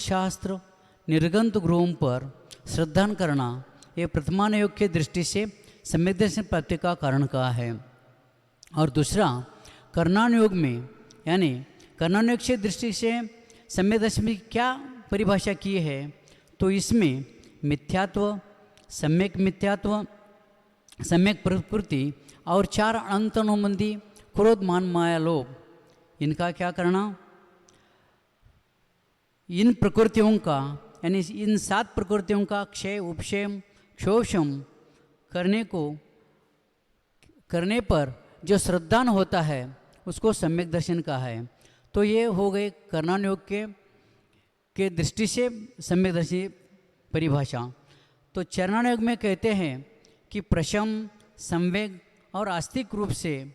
शास्त्र निर्गंत गृहों पर श्रद्धा करना ये प्रथमान योग की दृष्टि से सम्यक दर्शन प्राप्ति का कारण कहा है। और दूसरा कर्णान योग में यानी कर्णान योग की दृष्टि से सम्यक दर्शन की क्या परिभाषा की है, तो इसमें मिथ्यात्व, सम्यक प्रकृति और चार अनंत अनुबंधी क्रोध मान माया लोभ, इनका क्या करना, इन प्रकृतियों का यानी इन 7 प्रकृतियों का क्षय उपक्षय क्षोषम करने पर जो श्रद्धान होता है उसको सम्यक दर्शन कहा है। तो ये हो गए कर्णान योग के दृष्टि से सम्यक दर्शन परिभाषा। तो चरणान योग में कहते हैं कि प्रशम, संवेग और आस्तिक रूप से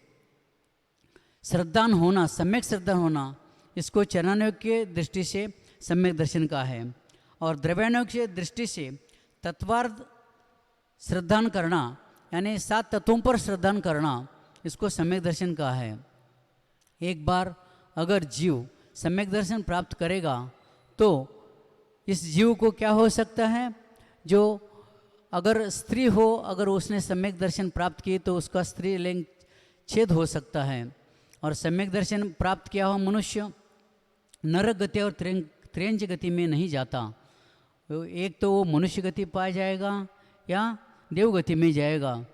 श्रद्धान होना, सम्यक श्रद्धान होना, इसको चरणान योग के दृष्टि से सम्यक दर्शन का है। और द्रव्यान योग की दृष्टि से तत्वार्थ श्रद्धान करना यानी 7 तत्वों पर श्रद्धान करना, इसको सम्यक दर्शन का है। एक बार अगर जीव सम्यक दर्शन प्राप्त करेगा तो इस जीव को क्या हो सकता है, जो अगर स्त्री हो, अगर उसने सम्यक दर्शन प्राप्त किए तो उसका स्त्रीलिंग छेद हो सकता है। और सम्यक दर्शन प्राप्त किया हुआ मनुष्य नरक गति और त्रियंच गति में नहीं जाता, एक तो वो मनुष्य गति पा जाएगा या देव गति में जाएगा।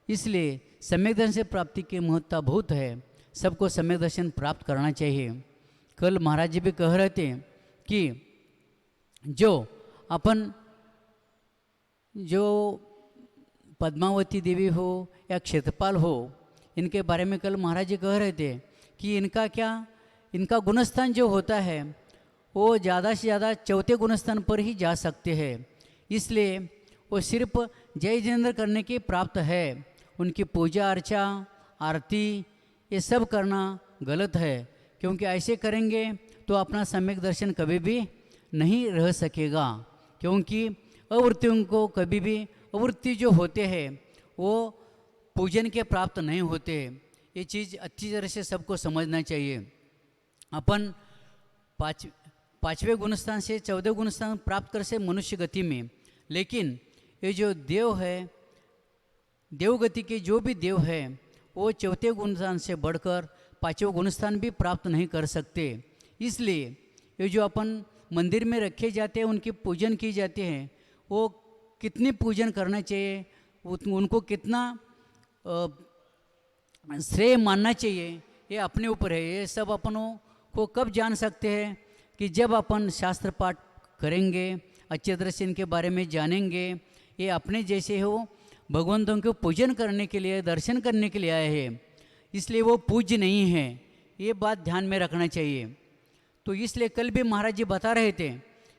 इसलिए सम्यक दर्शन से प्राप्ति की महत्ता बहुत है, सबको सम्यक दर्शन प्राप्त करना चाहिए। कल महाराज जी भी कह रहे थे कि जो पद्मावती देवी हो या क्षेत्रपाल हो, इनके बारे में कल महाराज जी कह रहे थे कि इनका गुणस्थान जो होता है वो ज़्यादा से ज़्यादा चौथे गुणस्थान पर ही जा सकते हैं। इसलिए वो सिर्फ जय जिनेंद्र करने की प्राप्त है, उनकी पूजा अर्चा आरती ये सब करना गलत है, क्योंकि ऐसे करेंगे तो अपना सम्यक दर्शन कभी भी नहीं रह सकेगा। क्योंकि अवृत्तियों को कभी भी अवृत्ति जो होते हैं वो पूजन के प्राप्त नहीं होते। ये चीज़ अच्छी तरह से सबको समझना चाहिए। अपन पाँचवें गुणस्थान से 14वें गुणस्थान प्राप्त कर से मनुष्य गति में, लेकिन ये जो देव है, देव गति के जो भी देव है वो 4थे गुणस्थान से बढ़कर 5वें गुणस्थान भी प्राप्त नहीं कर सकते। इसलिए ये जो अपन मंदिर में रखे जाते हैं, उनकी पूजन की जाती है, वो कितनी पूजन करना चाहिए, उनको कितना श्रेय मानना चाहिए, ये अपने ऊपर है। ये सब अपनों को कब जान सकते हैं कि जब अपन शास्त्र पाठ करेंगे, अच्छे तरह से इनके बारे में जानेंगे। ये अपने जैसे हो भगवंतों को पूजन करने के लिए, दर्शन करने के लिए आए हैं, इसलिए वो पूज्य नहीं है, ये बात ध्यान में रखना चाहिए। तो इसलिए कल भी महाराज जी बता रहे थे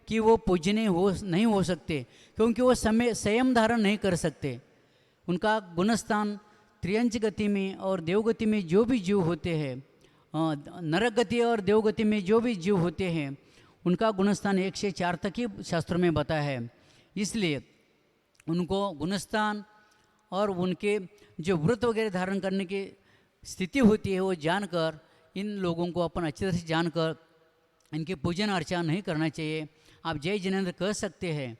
कि वो पूजनीय नहीं हो सकते, क्योंकि वो संयम धारण नहीं कर सकते। उनका गुणस्थान त्रियंच गति में और देवगति में जो भी जीव होते हैं, नरक गति और देवगति में जो भी जीव होते हैं, उनका गुणस्थान 1 से 4 तक ही शास्त्रों में बताया है। इसलिए उनको गुणस्थान और उनके जो व्रत वगैरह धारण करने की स्थिति होती है वो जानकर, इन लोगों को अपन अच्छी तरह से जानकर इनके पूजन अर्चना नहीं करना चाहिए। आप जय जिनेंद्र कह सकते हैं,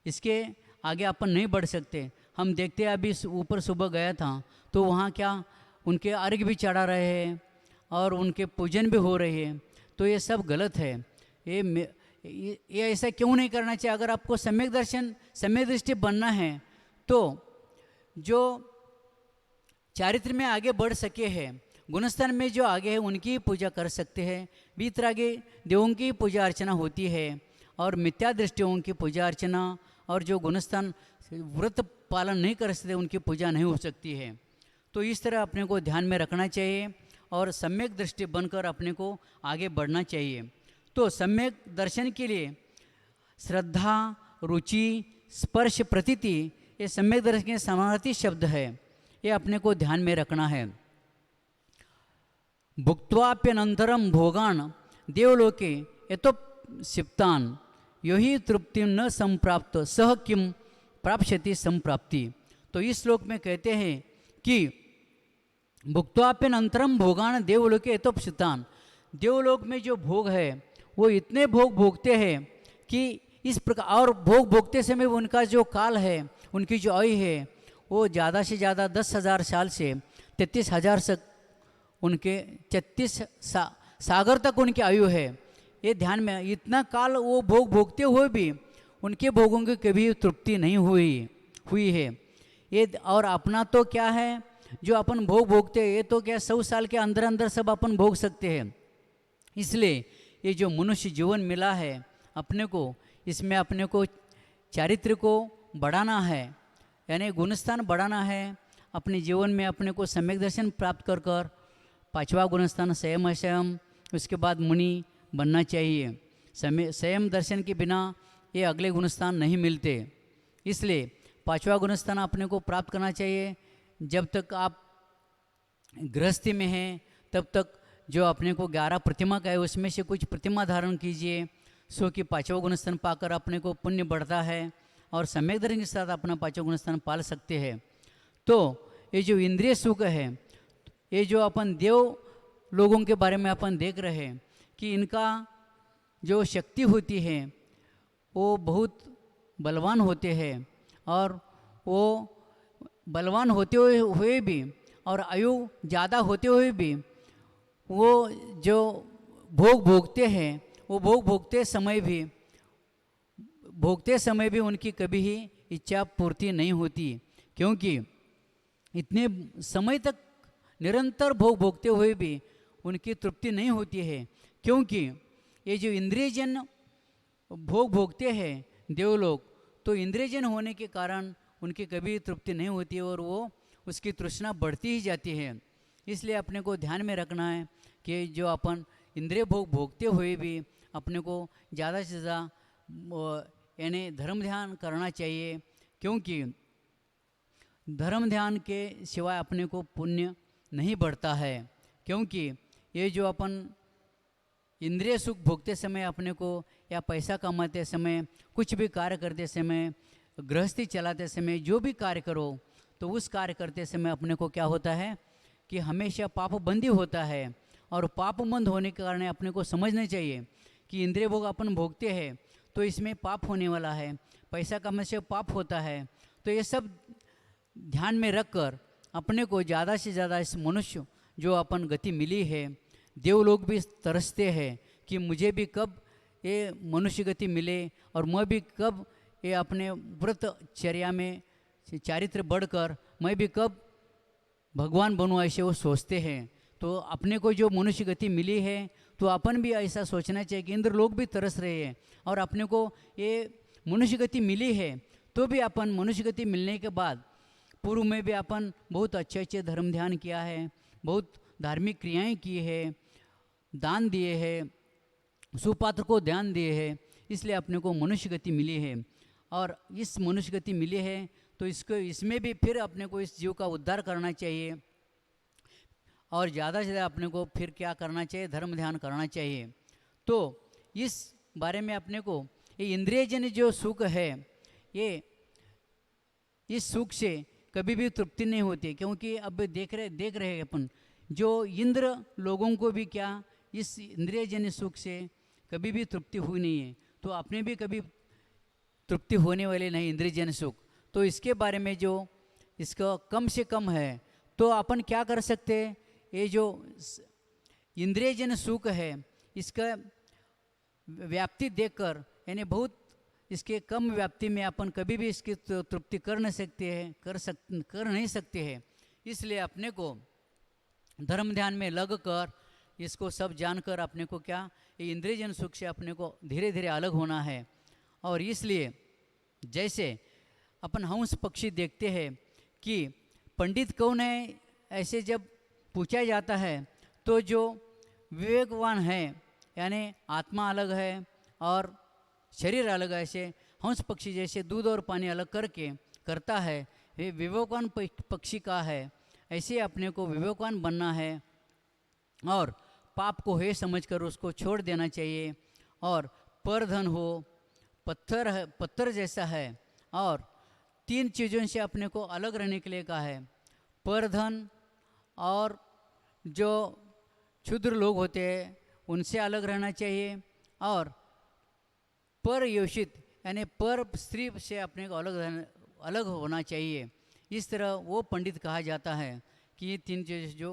इसके आगे अपन नहीं बढ़ सकते। हम देखते हैं अभी ऊपर सुबह गया था तो वहाँ क्या उनके अर्घ्य भी चढ़ा रहे हैं और उनके पूजन भी हो रही है, तो ये सब गलत है। ये ऐसा क्यों नहीं करना चाहिए। अगर आपको सम्यक दर्शन, सम्यक दृष्टि बनना है तो जो चारित्र में आगे बढ़ सके हैं, गुणस्थान में जो आगे है उनकी ही पूजा कर सकते हैं। वीतरागे देवों की पूजा अर्चना होती है और मिथ्या दृष्टियों की पूजा अर्चना और जो गुणस्थान व्रत पालन नहीं कर सकते उनकी पूजा नहीं हो सकती है। तो इस तरह अपने को ध्यान में रखना चाहिए और सम्यक दृष्टि बनकर अपने को आगे बढ़ना चाहिए। तो सम्यक दर्शन के लिए श्रद्धा, रुचि, स्पर्श, प्रतीति, ये सम्यक दर्शन के समानार्थी शब्द है, ये अपने को ध्यान में रखना है। भुक्त्वाप्यनंतरम भोगान देवलोके यतोप्सिप्तान यो ही तृप्ति न संप्राप्त सह किम प्राप्स्यति संप्राप्ति। तो इस श्लोक में कहते हैं कि भुक्त्वाप्यनंतरम भोगान देवलोके यतोप्सितान, देवलोक में जो भोग है वो इतने भोग भोगते हैं कि इस प्रकार, और भोग भोगते समय उनका जो काल है, उनकी जो आयु है, वो ज़्यादा से ज़्यादा 10,000 साल से 33,000 तक, उनके 33 सागर तक उनकी आयु है। ये ध्यान में, इतना काल वो भोग भोगते हुए भी उनके भोगों की कभी तृप्ति नहीं हुई है। ये और अपना तो क्या है, जो अपन भोग भोगते हैं, ये तो क्या 100 साल के अंदर अंदर सब अपन भोग सकते हैं। इसलिए ये जो मनुष्य जीवन मिला है अपने को, इसमें अपने को चारित्र को बढ़ाना है, यानी गुणस्थान बढ़ाना है। अपने जीवन में अपने को सम्यक दर्शन प्राप्त कर कर 5वां गुणस्थान संयम असंयम, उसके बाद मुनि बनना चाहिए। संयम दर्शन के बिना ये अगले गुणस्थान नहीं मिलते। इसलिए 5वां गुणस्थान अपने को प्राप्त करना चाहिए। जब तक आप गृहस्थी में हैं तब तक जो अपने को 11 प्रतिमा का है उसमें से कुछ प्रतिमा धारण कीजिए, सो कि 5वां गुणस्थान पाकर अपने को पुण्य बढ़ता है और सम्यक दर्शन के साथ अपना 5वां गुणस्थान पाल सकते हैं। तो ये जो इंद्रिय सुख है, ये जो अपन देव लोगों के बारे में अपन देख रहे हैं कि इनका जो शक्ति होती है वो बहुत बलवान होते हैं, और वो बलवान होते हुए भी और आयु ज़्यादा होते हुए भी वो जो भोग भोगते हैं, वो भोग भोगते समय भी उनकी कभी ही इच्छा पूर्ति नहीं होती, क्योंकि इतने समय तक निरंतर भोग भोगते हुए भी उनकी तृप्ति नहीं होती है। क्योंकि ये जो इंद्रियजन भोग भोगते हैं देवलोग, तो इंद्रियजन होने के कारण उनकी कभी तृप्ति नहीं होती है और वो उसकी तृष्णा बढ़ती ही जाती है। इसलिए अपने को ध्यान में रखना है कि जो अपन इंद्रिय भोग भोगते हुए भी अपने को ज़्यादा से ज़्यादा यानी धर्म ध्यान करना चाहिए, क्योंकि धर्म ध्यान के सिवाय अपने को पुण्य नहीं बढ़ता है। क्योंकि ये जो अपन इंद्रिय सुख भोगते समय अपने को, या पैसा कमाते समय, कुछ भी कार्य करते समय, गृहस्थी चलाते समय, जो भी कार्य करो, तो उस कार्य करते समय अपने को क्या होता है कि हमेशा पाप बंदी होता है। और पाप बंद होने के कारण अपने को समझना चाहिए कि इंद्रिय भोग अपन भोगते हैं तो इसमें पाप होने वाला है, पैसा कमाने से पाप होता है। तो ये सब ध्यान में रखकर अपने को ज़्यादा से ज़्यादा इस मनुष्य जो अपन गति मिली है, देव लोग भी तरसते हैं कि मुझे भी कब ये मनुष्य गति मिले और मैं भी कब ये अपने व्रतचर्या में चारित्र बढ़कर मैं भी कब भगवान बनूँ, ऐसे वो सोचते हैं। तो अपने को जो मनुष्य गति मिली है तो अपन भी ऐसा सोचना चाहिए कि इंद्र लोग भी तरस रहे हैं और अपने को ये मनुष्य गति मिली है, तो भी अपन मनुष्य गति मिलने के बाद पूर्व में भी अपन बहुत अच्छे अच्छे धर्म ध्यान किया है, बहुत धार्मिक क्रियाएं की है, दान दिए हैं, सुपात्र को ध्यान दिए हैं, इसलिए अपने को मनुष्य गति मिली है। और इस मनुष्य गति मिली है तो इसमें भी फिर अपने को इस जीव का उद्धार करना चाहिए और ज़्यादा से ज़्यादा अपने को फिर क्या करना चाहिए, धर्म ध्यान करना चाहिए। तो इस बारे में अपने को ये इंद्रियजन्य जो सुख है, ये इस सुख से कभी भी तृप्ति नहीं होती, क्योंकि अब देख रहे हैं अपन जो इंद्र लोगों को भी क्या इस इंद्रियजन्य सुख से कभी भी तृप्ति हुई नहीं है, तो अपने भी कभी तृप्ति होने वाले नहीं इंद्रियजन्य सुख। तो इसके बारे में जो इसका कम से कम है तो अपन क्या कर सकते हैं, ये जो इंद्रियजन्य सुख है इसका व्याप्ति देखकर, यानी बहुत इसके कम व्याप्ति में अपन कभी भी इसकी तृप्ति कर नहीं सकते हैं। इसलिए अपने को धर्म ध्यान में लग कर इसको सब जानकर अपने को क्या ये इंद्रियजन्य सुख से अपने को धीरे धीरे अलग होना है। और इसलिए जैसे अपन हंस पक्षी देखते हैं कि पंडित कौन है, ऐसे जब पूछा जाता है तो जो विवेकवान है, यानी आत्मा अलग है और शरीर अलग है, ऐसे हंस पक्षी जैसे दूध और पानी अलग करके करता है, ये विवेकवान पक्षी का है। ऐसे अपने को विवेकवान बनना है और पाप को है समझकर उसको छोड़ देना चाहिए। और परधन हो, पत्थर जैसा है, और 3 चीज़ों से अपने को अलग रहने के लिए कहा है। परधन और जो क्षुद्र लोग होते हैं उनसे अलग रहना चाहिए, और पर योषित यानी पर स्त्री से अपने को अलग होना चाहिए। इस तरह वो पंडित कहा जाता है कि ये तीन चीज़ जो,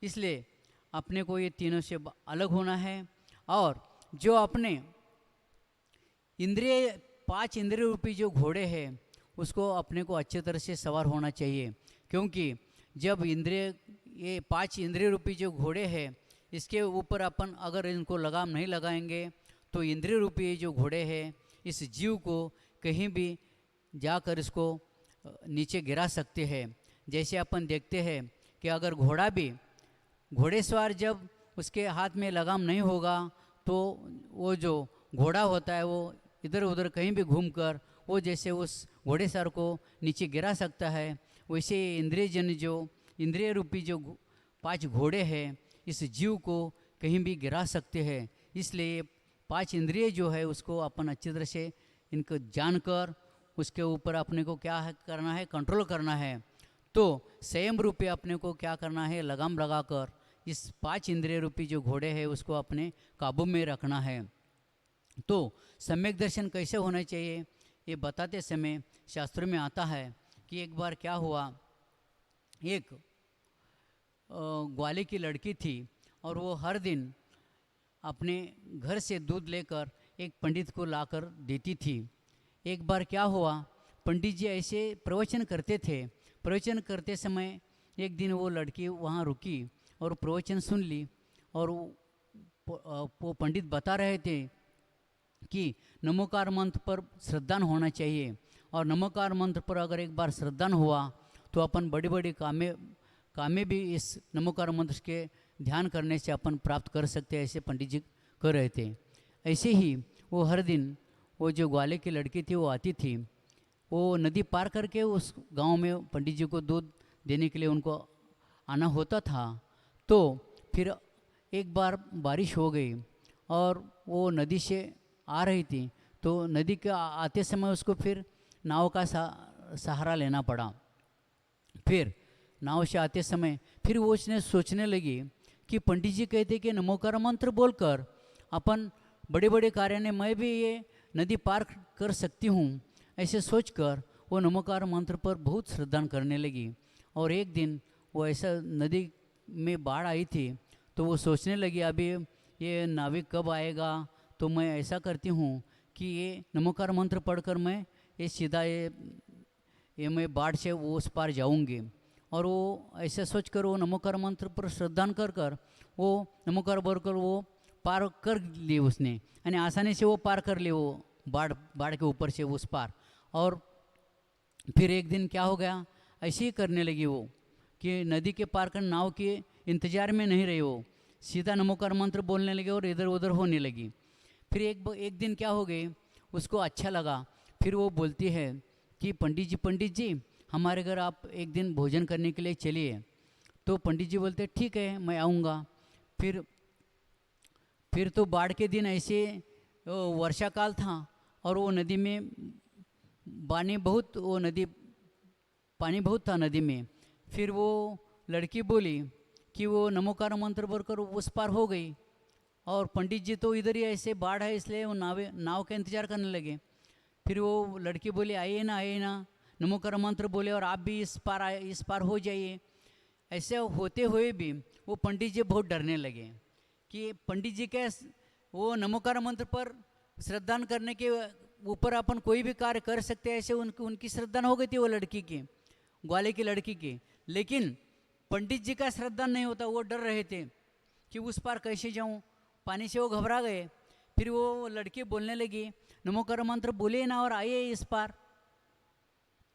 इसलिए अपने को ये तीनों से अलग होना है। और जो अपने इंद्रिय 5 इंद्रिय रूपी जो घोड़े हैं उसको अपने को अच्छे तरह से सवार होना चाहिए, क्योंकि जब इंद्रिय ये 5 इंद्रिय रूपी जो घोड़े हैं इसके ऊपर अपन अगर इनको लगाम नहीं लगाएंगे तो इंद्रिय रूपी जो घोड़े हैं इस जीव को कहीं भी जाकर इसको नीचे गिरा सकते हैं। जैसे अपन देखते हैं कि अगर घोड़ा भी, घोड़ेसवार जब उसके हाथ में लगाम नहीं होगा तो वो जो घोड़ा होता है वो इधर उधर कहीं भी घूमकर वो जैसे उस घोड़ेसवार को नीचे गिरा सकता है, वैसे इंद्रियजन जो इंद्रिय रूपी जो 5 घोड़े हैं इस जीव को कहीं भी गिरा सकते हैं। इसलिए 5 इंद्रिय जो है उसको अपन अच्छी तरह से इनको जानकर उसके ऊपर अपने को क्या है करना है, कंट्रोल करना है। तो संयम रूपी अपने को क्या करना है, लगाम लगाकर इस 5 इंद्रिय रूपी जो घोड़े हैं उसको अपने काबू में रखना है। तो सम्यक दर्शन कैसे होना चाहिए ये बताते समय शास्त्रों में आता है कि एक बार क्या हुआ, एक ग्वाले की लड़की थी और वो हर दिन अपने घर से दूध लेकर एक पंडित को लाकर देती थी। एक बार क्या हुआ, पंडित जी ऐसे प्रवचन करते थे, प्रवचन करते समय एक दिन वो लड़की वहाँ रुकी और प्रवचन सुन ली और वो पंडित बता रहे थे कि नमोकार मंत्र पर श्रद्धान होना चाहिए और नमोकार मंत्र पर अगर एक बार श्रद्धान हुआ तो अपन बड़ी बड़ी कामें भी इस नमोकार मंत्र के ध्यान करने से अपन प्राप्त कर सकते हैं, ऐसे पंडित जी कह रहे थे। ऐसे ही वो हर दिन वो जो ग्वाले की लड़की थी वो आती थी, वो नदी पार करके उस गांव में पंडित जी को दूध देने के लिए उनको आना होता था। तो फिर एक बार बारिश हो गई और वो नदी से आ रही थी, तो नदी के आते समय उसको फिर नाव का सहारा लेना पड़ा। फिर नाव से आते समय फिर वो उसने सोचने लगी कि पंडित जी कहते कि नमोकार मंत्र बोलकर अपन बड़े बड़े कार्य ने मैं भी ये नदी पार कर सकती हूँ, ऐसे सोचकर वो नमोकार मंत्र पर बहुत श्रद्धान करने लगी। और एक दिन वो ऐसा नदी में बाढ़ आई थी तो वो सोचने लगी अभी ये नाविक कब आएगा, तो मैं ऐसा करती हूँ कि ये नमोकार मंत्र पढ़कर मैं ये सीधा ये मैं बाढ़ से वो उस पार जाऊँगी। और वो ऐसा सोचकर वो नमोकार मंत्र पर श्रद्धान कर कर वो नमोकार बोलकर वो पार कर लिए उसने, यानी आसानी से वो पार कर लिए वो बाढ़ के ऊपर से उस पार। और फिर एक दिन क्या हो गया, ऐसे ही करने लगी वो कि नदी के पार कर नाव के इंतजार में नहीं रही, वो सीधा नमोकार मंत्र बोलने लगी और इधर उधर होने लगी। फिर एक दिन क्या हो गई, उसको अच्छा लगा, फिर वो बोलती है कि पंडित जी हमारे घर आप एक दिन भोजन करने के लिए चलिए। तो पंडित जी बोलते ठीक है मैं आऊँगा। फिर तो बाढ़ के दिन ऐसे वर्षा काल था और वो नदी में पानी बहुत था नदी में। फिर वो लड़की बोली कि वो नमोकार मंत्र बोलकर उस पार हो गई और पंडित जी तो इधर ही ऐसे बाढ़ है इसलिए वो नाव का इंतज़ार करने लगे। फिर वो लड़की बोली आइए ना नमोकार मंत्र बोले और आप भी इस पार हो जाइए। ऐसे होते हुए भी वो पंडित जी बहुत डरने लगे कि पंडित जी के वो नमोकार मंत्र पर श्रद्धान करने के ऊपर अपन कोई भी कार्य कर सकते हैं, ऐसे उनकी श्रद्धान हो गई थी वो लड़की की, ग्वाले की लड़की की। लेकिन पंडित जी का श्रद्धान नहीं होता, वो डर रहे थे कि उस पार कैसे जाऊं, पानी से वो घबरा गए। फिर वो लड़की बोलने लगी नमोकार मंत्र बोले ना और आइए इस पार,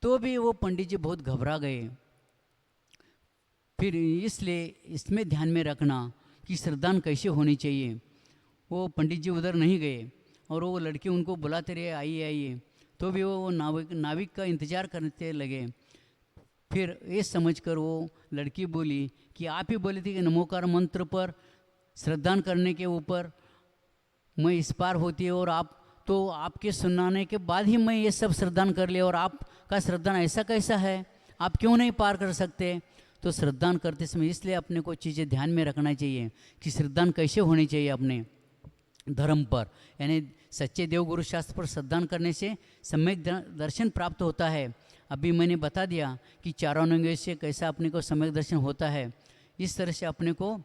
तो भी वो पंडित जी बहुत घबरा गए। फिर इसलिए इसमें ध्यान में रखना कि श्रद्धान कैसे होनी चाहिए। वो पंडित जी उधर नहीं गए और वो लड़के उनको बुलाते रहे आइए, तो भी वो नाविक का इंतज़ार करते लगे। फिर ये समझकर वो लड़की बोली कि आप ही बोले थे कि नमोकार मंत्र पर श्रद्धान करने के ऊपर मैं इस पार होती है और आप तो आपके सुनाने के बाद ही मैं ये सब श्रद्धान कर लिया और आपका श्रद्धान ऐसा कैसा है, आप क्यों नहीं पार कर सकते। तो श्रद्धान करते समय इसलिए अपने को चीज़ें ध्यान में रखना चाहिए कि श्रद्धान कैसे होनी चाहिए अपने। धर्म पर, यानी सच्चे देवगुरु शास्त्र पर श्रद्धा करने से सम्यक दर्शन प्राप्त होता है। अभी मैंने बता दिया कि चारों अंगों से कैसा अपने को सम्यक दर्शन होता है। इस तरह से अपने को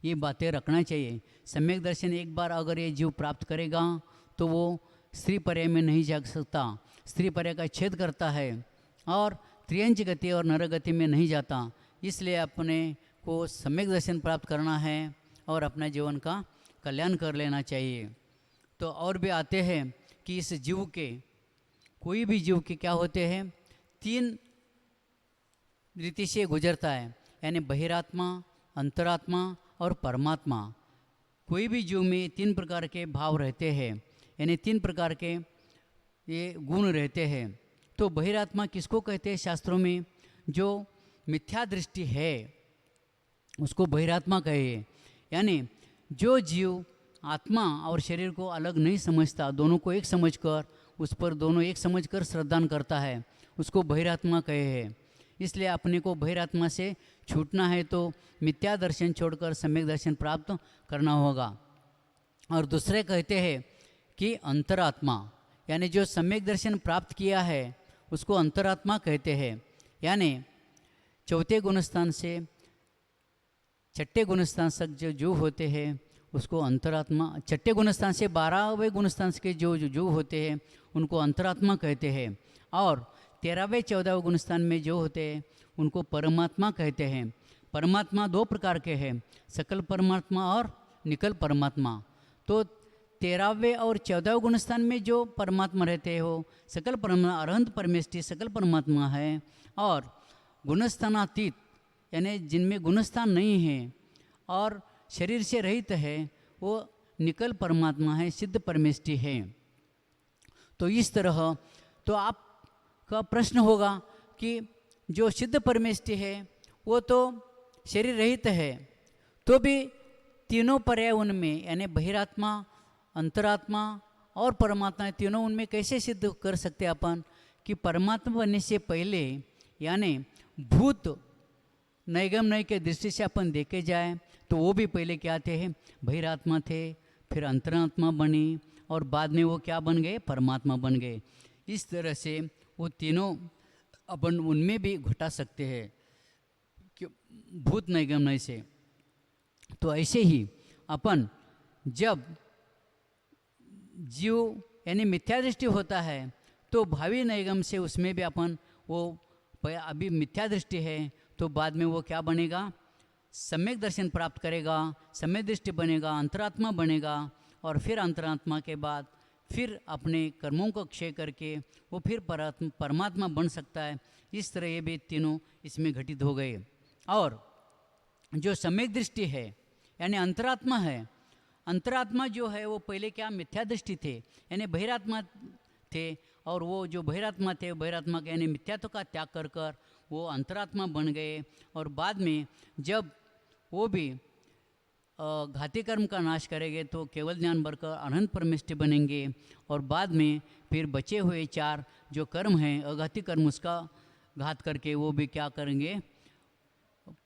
ये बातें रखना चाहिए। सम्यक दर्शन एक बार अगर ये जीव प्राप्त करेगा तो वो स्त्री पर्याय में नहीं जा सकता, स्त्री पर्याय का छेद करता है और त्रियंच गति और नर गति में नहीं जाता। इसलिए अपने को सम्यक दर्शन प्राप्त करना है और अपना जीवन का कल्याण कर लेना चाहिए। तो और भी आते हैं कि इस जीव के, कोई भी जीव के क्या होते हैं, 3 रीति से गुजरता है, यानी बहिरात्मा, अंतरात्मा और परमात्मा। कोई भी जीव में 3 प्रकार के भाव रहते हैं, यानी 3 प्रकार के ये गुण रहते हैं। तो बहिरात्मा किसको कहते हैं शास्त्रों में? जो मिथ्या दृष्टि है उसको बहिरात्मा कहे, यानी जो जीव आत्मा और शरीर को अलग नहीं समझता, दोनों को एक समझकर उस पर दोनों एक समझकर श्रद्धान करता है, उसको बहिरात्मा कहे है। इसलिए अपने को बहिरात्मा से छूटना है तो मिथ्या दर्शन छोड़कर सम्यक दर्शन प्राप्त करना होगा। और दूसरे कहते हैं कि अंतरात्मा, यानी जो सम्यक दर्शन प्राप्त किया है उसको अंतरात्मा कहते हैं। यानी चौथे गुणस्थान से छठे गुणस्थान तक जो जीव होते हैं उसको अंतरात्मा, छठे गुणस्थान से 12वें गुणस्थान के जो जीव होते हैं उनको अंतरात्मा कहते हैं। और 13वें 14वें गुणस्थान में जो होते हैं उनको परमात्मा कहते हैं। परमात्मा 2 प्रकार के हैं, सकल परमात्मा और निकल परमात्मा। तो 13वें और 14वें गुणस्थान में जो परमात्मा रहते हो सकल परमात्मा, अरहंत परमेष्टि सकल परमात्मा है। और गुणस्थानातीत, यानी जिनमें गुणस्थान नहीं है और शरीर से रहित है, वो निकल परमात्मा है, सिद्ध परमेष्टि है। तो इस तरह तो आपका प्रश्न होगा कि जो सिद्ध परमेष्टि है वो तो शरीर रहित है, तो भी तीनों पर्याय उनमें, यानी बहिरात्मा, अंतरात्मा और परमात्मा, तीनों उनमें कैसे सिद्ध कर सकते अपन कि परमात्मा बनने से पहले, यानी भूत नैगम नय के दृष्टि से अपन देखे जाए तो वो भी पहले क्या थे, बहिरात्मा थे, फिर अंतरात्मा बनी और बाद में वो क्या बन गए, परमात्मा बन गए। इस तरह से वो तीनों अपन उनमें भी घटा सकते हैं कि भूत नैगम नय से। तो ऐसे ही अपन जब जीव यानी मिथ्या दृष्टि होता है तो भावी नैगम से उसमें भी अपन वो अभी मिथ्या दृष्टि है तो बाद में वो क्या बनेगा, सम्यक दर्शन प्राप्त करेगा, सम्यक दृष्टि बनेगा, अंतरात्मा बनेगा और फिर अंतरात्मा के बाद फिर अपने कर्मों को क्षय करके वो फिर परमात्मा बन सकता है। इस तरह ये भी तीनों इसमें घटित हो गए। और जो सम्यक दृष्टि है यानी अंतरात्मा है, अंतरात्मा जो है वो पहले क्या मिथ्या दृष्टि थे, यानी बहिरात्मा थे, और वो जो बहिरात्मा थे बहिरात्मा के यानी मिथ्यात्व का त्याग कर कर वो अंतरात्मा बन गए। और बाद में जब वो भी घाती कर्म का नाश करेंगे तो केवल ज्ञान बढ़कर अनंत परमेष्टि बनेंगे। और बाद में फिर बचे हुए 4 जो कर्म हैं अघाती कर्म, उसका घात करके वो भी क्या करेंगे,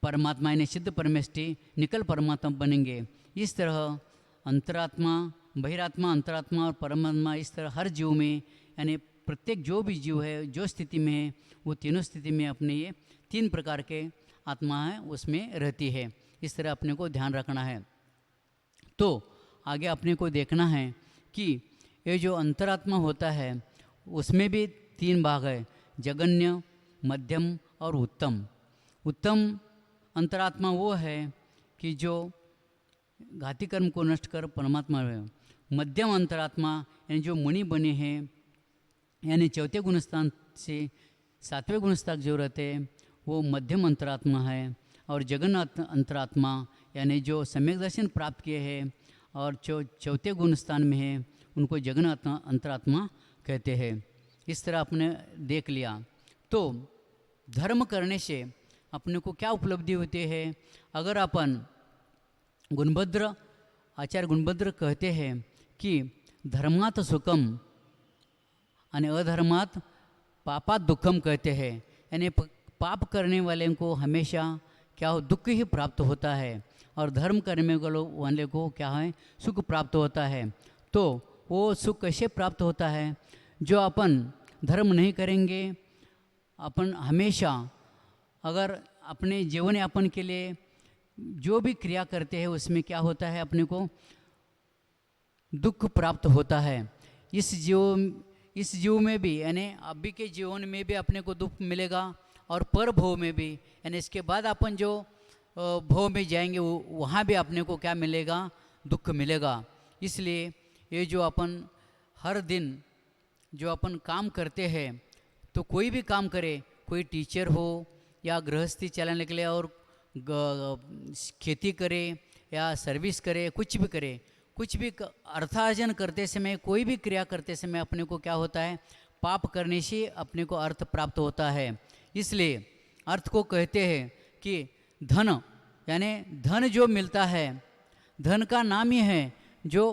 परमात्मा यानी सिद्ध परमेष्टि निकल परमात्मा बनेंगे। इस तरह अंतरात्मा, बहिरात्मा, अंतरात्मा और परमात्मा, इस तरह हर जीव में यानी प्रत्येक जो भी जीव है जो स्थिति में है वो तीनों स्थिति में अपने ये 3 प्रकार के आत्मा है उसमें रहती है। इस तरह अपने को ध्यान रखना है। तो आगे अपने को देखना है कि ये जो अंतरात्मा होता है उसमें भी 3 भाग है, जगन्य, मध्यम और उत्तम। उत्तम अंतरात्मा वो है कि जो घाती कर्म को नष्ट कर परमात्मा है। मध्यम अंतरात्मा यानी जो मुनि बने हैं, यानी चौथे गुणस्थान से 7वें गुणस्थान जो रहते हैं वो मध्यम अंतरात्मा है। और जगन्नाथ अंतरात्मा यानी जो सम्यक दर्शन प्राप्त किए हैं और चौथे गुणस्थान में है उनको जगन्नाथ अंतरात्मा कहते हैं। इस तरह आपने देख लिया। तो धर्म करने से अपने को क्या उपलब्धि होती है? अगर अपन गुणभद्र आचार्य गुणभद्र कहते हैं कि धर्मात सुखम यानी अधर्मात पापात दुखम कहते हैं, यानी पाप करने वाले को हमेशा क्या हो, दुख ही प्राप्त होता है, और धर्म करने वाले को क्या है, सुख प्राप्त होता है। तो वो सुख कैसे प्राप्त होता है? जो अपन धर्म नहीं करेंगे, अपन हमेशा अगर अपने जीवन यापन के लिए जो भी क्रिया करते हैं उसमें क्या होता है, अपने को दुख प्राप्त होता है। इस जीव में भी, यानी अभी के जीवन में भी अपने को दुख मिलेगा, और पर भव में भी, यानी इसके बाद अपन जो भव में जाएंगे वहाँ भी अपने को क्या मिलेगा, दुख मिलेगा। इसलिए ये जो अपन हर दिन जो अपन काम करते हैं, तो कोई भी काम करे, कोई टीचर हो या गृहस्थी चलाने के लिए और खेती करे या सर्विस करे, कुछ भी करे, कुछ भी अर्थार्जन करते समय, कोई भी क्रिया करते समय अपने को क्या होता है, पाप करने से अपने को अर्थ प्राप्त होता है। इसलिए अर्थ को कहते हैं कि धन, यानी धन जो मिलता है, धन का नाम ही है जो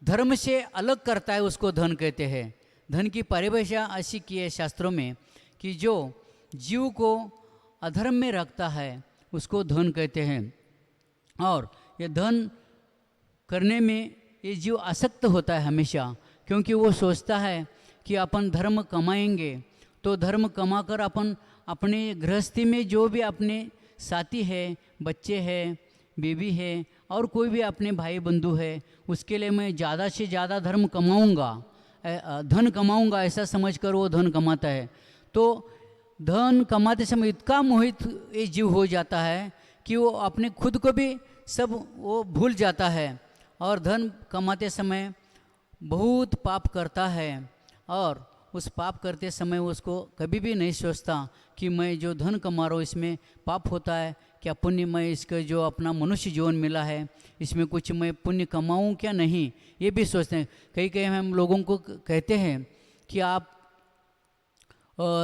धर्म से अलग करता है, उसको धन कहते हैं। धन की परिभाषा ऐसी की है शास्त्रों में कि जो जीव को अधर्म में रखता है उसको धन कहते हैं। और ये धन करने में ये जीव आसक्त होता है हमेशा, क्योंकि वो सोचता है कि अपन धर्म कमाएंगे, तो धर्म कमाकर अपन अपने गृहस्थी में जो भी अपने साथी है, बच्चे हैं, बीवी है, और कोई भी अपने भाई बंधु है, उसके लिए मैं ज़्यादा से ज़्यादा धर्म कमाऊंगा, धन कमाऊंगा, ऐसा समझकर वो धन कमाता है। तो धन कमाते समय इतना मोहित ये जीव हो जाता है कि वो अपने खुद को भी सब वो भूल जाता है, और धन कमाते समय बहुत पाप करता है, और उस पाप करते समय उसको कभी भी नहीं सोचता कि मैं जो धन कमा रहा हूँ इसमें पाप होता है क्या, पुण्य मैं इसका जो अपना मनुष्य जीवन मिला है इसमें कुछ मैं पुण्य कमाऊँ क्या नहीं, ये भी सोचते हैं। कई कई हम लोगों को कहते हैं कि आप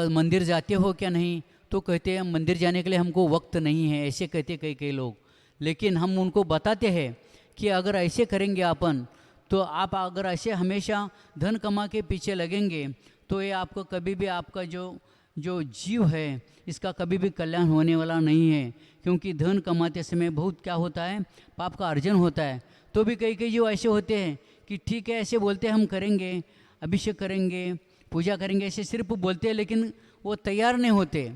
मंदिर जाते हो क्या नहीं, तो कहते हैं मंदिर जाने के लिए हमको वक्त नहीं है, ऐसे कहते कई कई लोग। लेकिन हम उनको बताते हैं कि अगर ऐसे करेंगे अपन, तो आप अगर ऐसे हमेशा धन कमा के पीछे लगेंगे, तो ये आपको कभी भी आपका जो जीव है इसका कभी भी कल्याण होने वाला नहीं है। क्योंकि धन कमाते समय बहुत क्या होता है, पाप का अर्जन होता है। तो भी कई कई जो ऐसे होते हैं कि ठीक है, ऐसे बोलते हैं हम करेंगे, अभिषेक करेंगे, पूजा करेंगे, ऐसे सिर्फ बोलते हैं, लेकिन वो तैयार नहीं होते।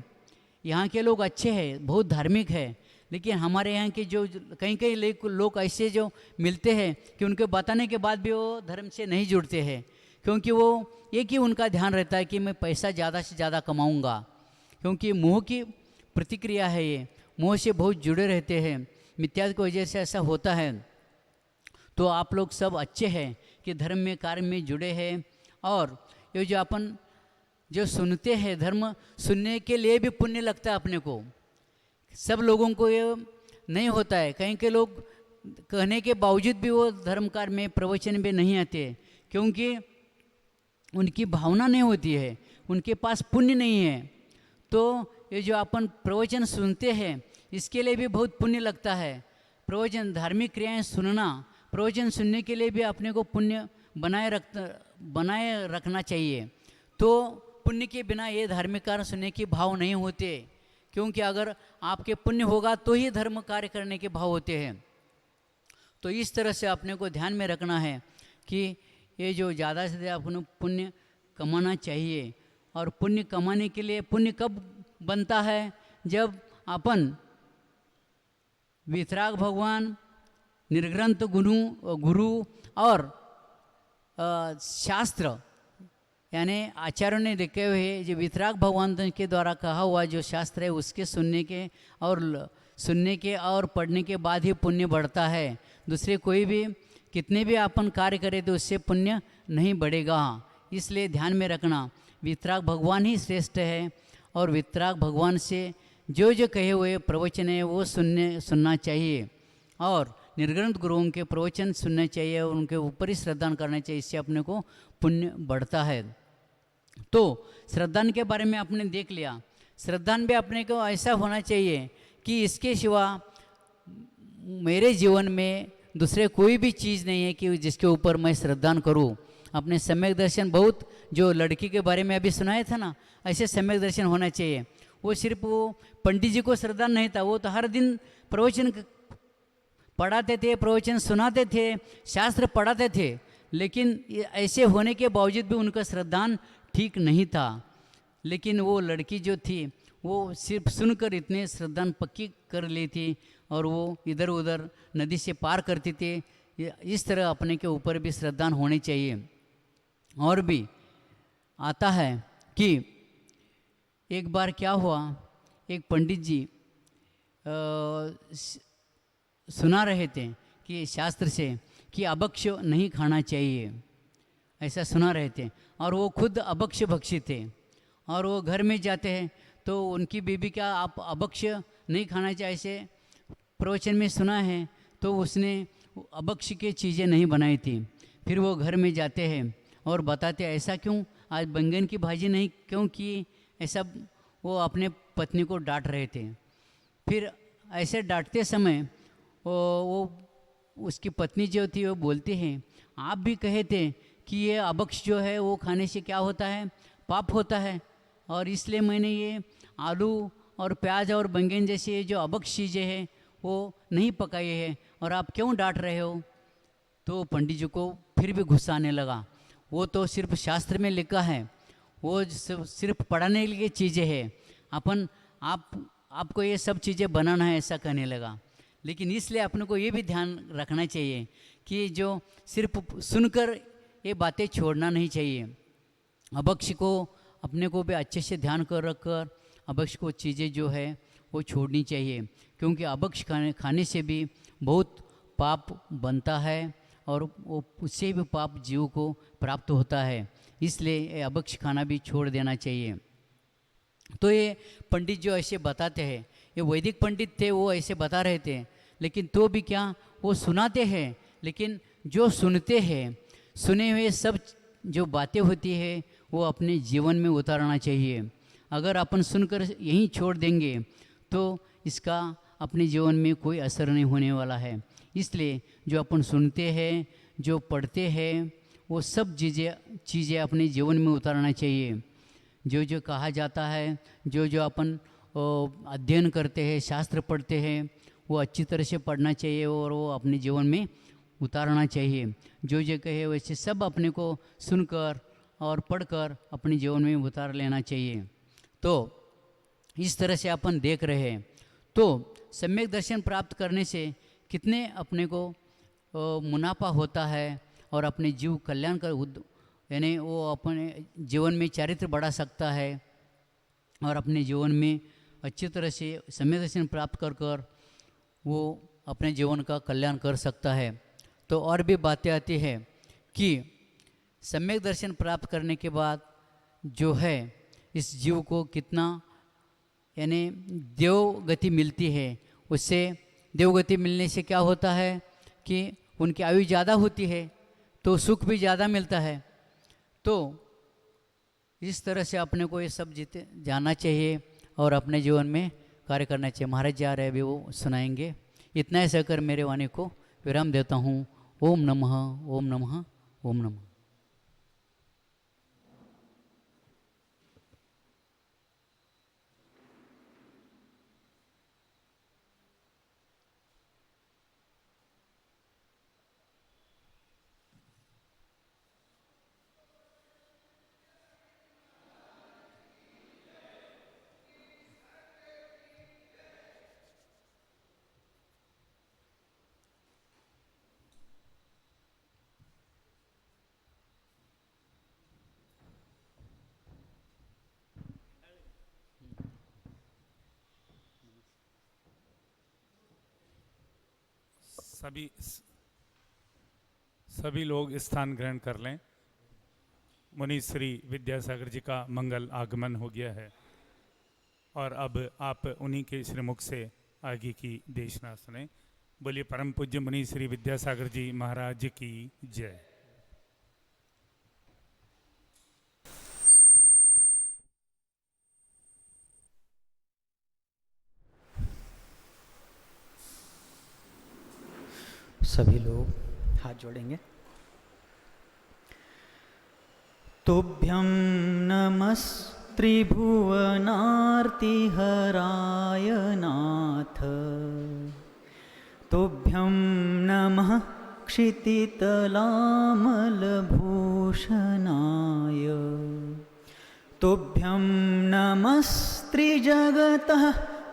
यहाँ के लोग अच्छे हैं, बहुत धार्मिक है, लेकिन हमारे यहाँ के जो कई कई लोग ऐसे जो मिलते हैं कि उनके बताने के बाद भी वो धर्म से नहीं जुड़ते हैं, क्योंकि वो एक ही उनका ध्यान रहता है कि मैं पैसा ज़्यादा से ज़्यादा कमाऊँगा। क्योंकि मोह की प्रतिक्रिया है, ये मोह से बहुत जुड़े रहते हैं, मिथ्या की वजह से ऐसा होता है। तो आप लोग सब अच्छे हैं कि धर्म में कार्य में जुड़े हैं, और ये जो अपन जो सुनते हैं, धर्म सुनने के लिए भी पुण्य लगता है अपने को। सब लोगों को ये नहीं होता है, कहीं के लोग कहने के बावजूद भी वो धर्म कार्य में प्रवचन में नहीं आते, क्योंकि उनकी भावना नहीं होती है, उनके पास पुण्य नहीं है। तो ये जो अपन प्रवचन सुनते हैं इसके लिए भी बहुत पुण्य लगता है। प्रवचन, धार्मिक क्रियाएं सुनना, प्रवचन सुनने के लिए भी अपने को पुण्य बनाए रखना चाहिए। तो पुण्य के बिना ये धार्मिक कार्य सुनने की भाव नहीं होते, क्योंकि अगर आपके पुण्य होगा तो ही धर्म कार्य करने के भाव होते हैं। तो इस तरह से अपने को ध्यान में रखना है कि ये जो ज़्यादा से ज़्यादा अपने पुण्य कमाना चाहिए। और पुण्य कमाने के लिए पुण्य कब बनता है, जब अपन वितराग भगवान, निर्ग्रंथ गुरु और शास्त्र, यानी आचार्यों ने लिखे हुए जो वितराग भगवान के द्वारा कहा हुआ जो शास्त्र है उसके सुनने के और पढ़ने के बाद ही पुण्य बढ़ता है। दूसरे कोई भी कितने भी अपन कार्य करें तो उससे पुण्य नहीं बढ़ेगा। इसलिए ध्यान में रखना, वितराग भगवान ही श्रेष्ठ है, और वितराग भगवान से जो जो कहे हुए प्रवचन है वो सुनना चाहिए, और निर्ग्रंथ गुरुओं के प्रवचन सुनने चाहिए, और उनके ऊपर ही श्रद्धान करना चाहिए। इससे अपने को पुण्य बढ़ता है। तो श्रद्धान के बारे में आपने देख लिया। श्रद्धान भी अपने को ऐसा होना चाहिए कि इसके सिवा मेरे जीवन में दूसरे कोई भी चीज़ नहीं है कि जिसके ऊपर मैं श्रद्धान करूं। अपने सम्यक दर्शन, बहुत जो लड़की के बारे में अभी सुनाया था ना, ऐसे सम्यक दर्शन होना चाहिए। वो सिर्फ वो पंडित जी को श्रद्धा नहीं था, वो तो हर दिन प्रवचन पढ़ाते थे, प्रवचन सुनाते थे, शास्त्र पढ़ाते थे, लेकिन ऐसे होने के बावजूद भी उनका श्रद्धान ठीक नहीं था। लेकिन वो लड़की जो थी वो सिर्फ सुनकर इतने श्रद्धान पक्की कर ली थी और वो इधर उधर नदी से पार करती थी। इस तरह अपने के ऊपर भी श्रद्धान होने चाहिए। और भी आता है कि एक बार क्या हुआ, एक पंडित जी सुना रहे थे कि शास्त्र से कि अभक्ष्य नहीं खाना चाहिए, ऐसा सुना रहे थे, और वो खुद अभक्ष्य भक्षी थे। और वो घर में जाते हैं तो उनकी बीबी क्या आप अभक्ष्य नहीं खाना चाहिए ऐसे प्रवचन में सुना है, तो उसने अभक्ष्य की चीज़ें नहीं बनाई थी। फिर वो घर में जाते हैं और बताते ऐसा क्यों, आज बैंगन की भाजी नहीं क्यों की, ऐसा वो अपने पत्नी को डांट रहे थे। फिर ऐसे डांटते समय वो उसकी पत्नी जो थी वो बोलती है आप भी कहे थे कि ये अभक्ष्य जो है वो खाने से क्या होता है, पाप होता है, और इसलिए मैंने ये आलू और प्याज और बैंगन जैसे जो अभक्ष्य चीज़ें हैं वो नहीं पकाई है, और आप क्यों डांट रहे हो। तो पंडित जी को फिर भी गुस्सा आने लगा। वो तो सिर्फ शास्त्र में लिखा है, वो सिर्फ पढ़ाने के लिए चीज़ें हैं, आपको ये सब चीज़ें बनाना है, ऐसा कहने लगा। लेकिन इसलिए अपने को ये भी ध्यान रखना चाहिए कि जो सिर्फ सुनकर ये बातें छोड़ना नहीं चाहिए। अभक्ष्य को अपने को भी अच्छे से ध्यान कर रखकर अभक्ष्य को चीज़ें जो है वो छोड़नी चाहिए, क्योंकि अभक्ष्य खाने से भी बहुत पाप बनता है और वो उससे भी पाप जीव को प्राप्त होता है। इसलिए ये अभक्ष्य खाना भी छोड़ देना चाहिए। तो ये पंडित जो ऐसे बताते हैं, ये वैदिक पंडित थे, वो ऐसे बता रहे थे, लेकिन तो भी क्या वो सुनाते हैं, लेकिन जो सुनते हैं सुने हुए सब जो बातें होती है वो अपने जीवन में उतारना चाहिए। अगर अपन सुनकर यहीं छोड़ देंगे तो इसका अपने जीवन में कोई असर नहीं होने वाला है। इसलिए जो अपन सुनते हैं, जो पढ़ते हैं, वो सब चीज़ें अपने जीवन में उतारना चाहिए। जो जो कहा जाता है, जो जो अपन अध्ययन करते हैं, शास्त्र पढ़ते हैं, वो अच्छी तरह से पढ़ना चाहिए और वो अपने जीवन में उतारना चाहिए। जो जो कहे वैसे सब अपने को सुनकर और पढ़कर अपने जीवन में उतार लेना चाहिए। तो इस तरह से अपन देख रहे हैं तो सम्यक दर्शन प्राप्त करने से कितने अपने को मुनाफा होता है और अपने जीव कल्याण कर यानी वो अपने जीवन में चारित्र बढ़ा सकता है और अपने जीवन में अच्छी तरह से सम्यक दर्शन प्राप्त कर वो अपने जीवन का कल्याण कर सकता है। तो और भी बातें आती है कि सम्यक दर्शन प्राप्त करने के बाद जो है इस जीव को कितना यानी देव गति मिलती है। उससे देवगति मिलने से क्या होता है कि उनकी आयु ज़्यादा होती है तो सुख भी ज़्यादा मिलता है। तो इस तरह से अपने को ये सब जानना चाहिए और अपने जीवन में कार्य करना चाहिए। महाराज जी आ रहे अभी, वो सुनाएंगे। इतना ही सहकर मेरे वाणी को विराम देता हूँ। ओम नमः, ओम नमः, ओम नमः। सभी लोग स्थान ग्रहण कर लें। मुनि श्री विद्यासागर जी का मंगल आगमन हो गया है और अब आप उन्हीं के श्रीमुख से आगे की देशना सुने। बोलिए परम पूज्य मुनि श्री विद्यासागर जी महाराज की जय। सभी लोग हाथ जोड़ेंगे। तुभ्यं नमस्ते त्रिभुवनार्तिहराय नाथ तुभ्यं नमः क्षितितलामलभूषणाय तुभ्यं नमस्त्रिजगतः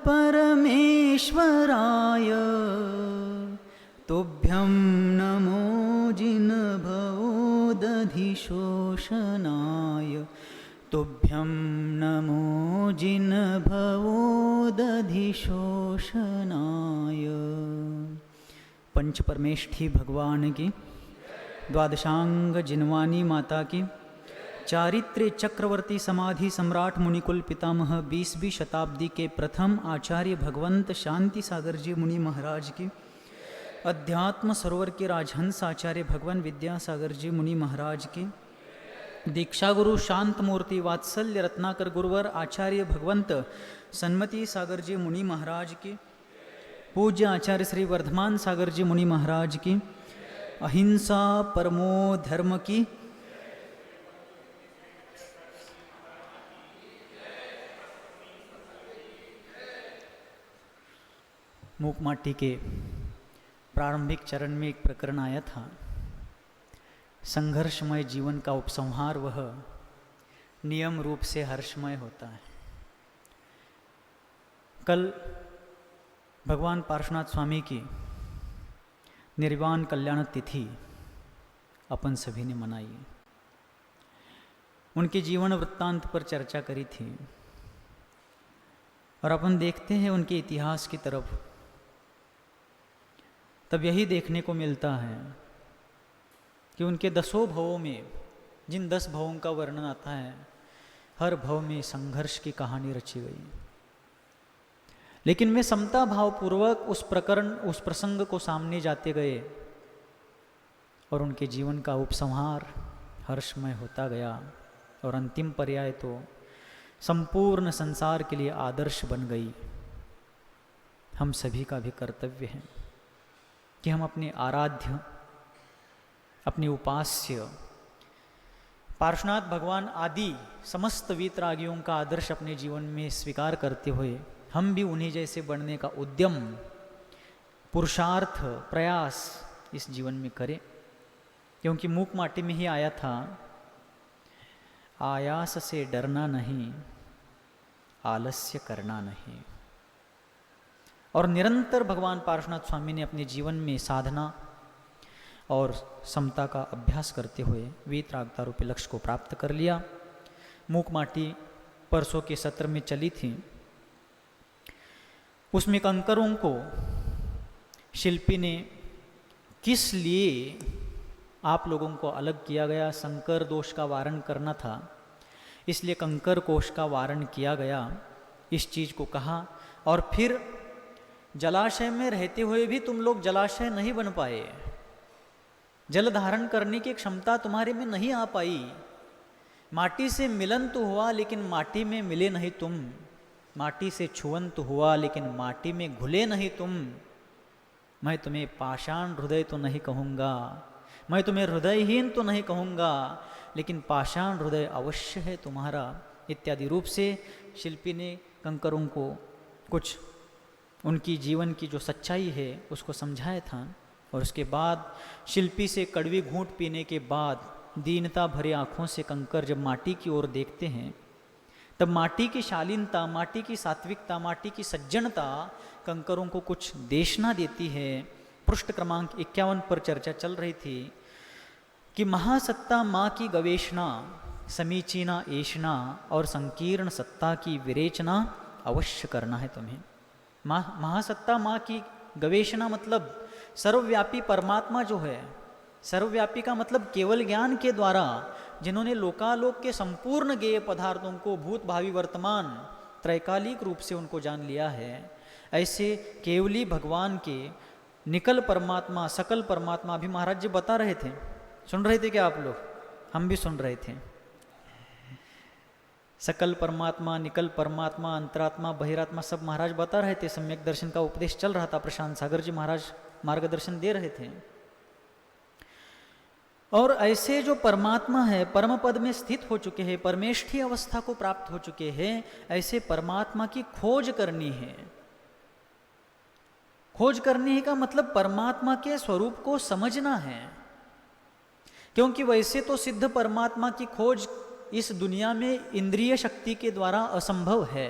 परमेश्वराय तुभ्यं नमो जिनभवोदधिशोषणाय तुभ्यं नमो जिनभवोदधिशोषणाय। पंच परमेष्ठी भगवान की, द्वादशांग जिनवानी माता की, चारित्र्य चक्रवर्ती समाधि सम्राट मुनिकुल पितामह 20वीं शताब्दी के प्रथम आचार्य भगवंत शांति सागर जी मुनि महाराज की, अध्यात्म सरोवर के राजहंस आचार्य भगवान विद्यासागर जी मुनि महाराज की, दीक्षा गुरु शांत मूर्ति वात्सल्य रत्नाकर गुरुवर आचार्य भगवंत सन्मति सागर जी मुनि महाराज की, पूज्य आचार्य श्री वर्धमान सागर जी मुनि महाराज की, अहिंसा परमो धर्म की, मूकमाटी के प्रारंभिक चरण में एक प्रकरण आया था, संघर्षमय जीवन का उपसंहार वह नियम रूप से हर्षमय होता है। कल भगवान पार्श्वनाथ स्वामी की निर्वाण कल्याण तिथि अपन सभी ने मनाई, उनके जीवन वृत्तांत पर चर्चा करी थी और अपन देखते हैं उनके इतिहास की तरफ, तब यही देखने को मिलता है कि उनके 10 भवों में, जिन 10 भवों का वर्णन आता है, हर भव में संघर्ष की कहानी रची गई। लेकिन वे समता भावपूर्वक उस प्रसंग को सामने जाते गए और उनके जीवन का उपसंहार हर्षमय होता गया और अंतिम पर्याय तो संपूर्ण संसार के लिए आदर्श बन गई। हम सभी का भी कर्तव्य है कि हम अपने आराध्य, अपने उपास्य पार्श्वनाथ भगवान आदि समस्त वीतरागियों का आदर्श अपने जीवन में स्वीकार करते हुए हम भी उन्हीं जैसे बनने का उद्यम, पुरुषार्थ, प्रयास इस जीवन में करें। क्योंकि मूक माटी में ही आया था, आयास से डरना नहीं, आलस्य करना नहीं। और निरंतर भगवान पार्श्वनाथ स्वामी ने अपने जीवन में साधना और समता का अभ्यास करते हुए वीतरागता रूपी लक्ष्य को प्राप्त कर लिया। मूक माटी परसों के सत्र में चली थी, उसमें कंकरों को शिल्पी ने किस लिए आप लोगों को अलग किया गया, संकर दोष का वारण करना था, इसलिए कंकर कोश का वारण किया गया, इस चीज को कहा। और फिर जलाशय में रहते हुए भी तुम लोग जलाशय नहीं बन पाए, जल धारण करने की क्षमता तुम्हारे में नहीं आ पाई। माटी से मिलन तो हुआ लेकिन माटी में मिले नहीं तुम, माटी से छुअन तो हुआ लेकिन माटी में घुले नहीं तुम। मैं तुम्हें पाषाण हृदय तो नहीं कहूँगा, मैं तुम्हें हृदयहीन तो नहीं कहूँगा, लेकिन पाषाण हृदय अवश्य है तुम्हारा। इत्यादि रूप से शिल्पी ने कंकरों को कुछ उनकी जीवन की जो सच्चाई है उसको समझाया था। और उसके बाद शिल्पी से कड़वी घूंट पीने के बाद दीनता भरी आँखों से कंकर जब माटी की ओर देखते हैं, तब माटी की शालीनता, माटी की सात्विकता, माटी की सज्जनता कंकरों को कुछ देशना देती है। पृष्ठ क्रमांक 51 पर चर्चा चल रही थी कि महासत्ता माँ की गवेषणा, समीचीना ऐषणा और संकीर्ण सत्ता की विरेचना अवश्य करना है तुम्हें। महासत्ता माँ की गवेषणा मतलब सर्वव्यापी परमात्मा जो है, सर्वव्यापी का मतलब केवल ज्ञान के द्वारा जिन्होंने लोकालोक के संपूर्ण गेय पदार्थों को भूत भावी वर्तमान त्रैकालिक रूप से उनको जान लिया है, ऐसे केवली भगवान के निकल परमात्मा, सकल परमात्मा अभी महाराज जी बता रहे थे। सुन रहे थे क्या आप लोग? हम भी सुन रहे थे। सकल परमात्मा, निकल परमात्मा, अंतरात्मा, बहिरात्मा सब महाराज बता रहे थे। सम्यक दर्शन का उपदेश चल रहा था, प्रशांत सागर जी महाराज मार्गदर्शन दे रहे थे। और ऐसे जो परमात्मा है, परम पद में स्थित हो चुके हैं, परमेष्ठी अवस्था को प्राप्त हो चुके हैं, ऐसे परमात्मा की खोज करनी है। खोज करनी है का मतलब परमात्मा के स्वरूप को समझना है, क्योंकि वैसे तो सिद्ध परमात्मा की खोज इस दुनिया में इंद्रिय शक्ति के द्वारा असंभव है,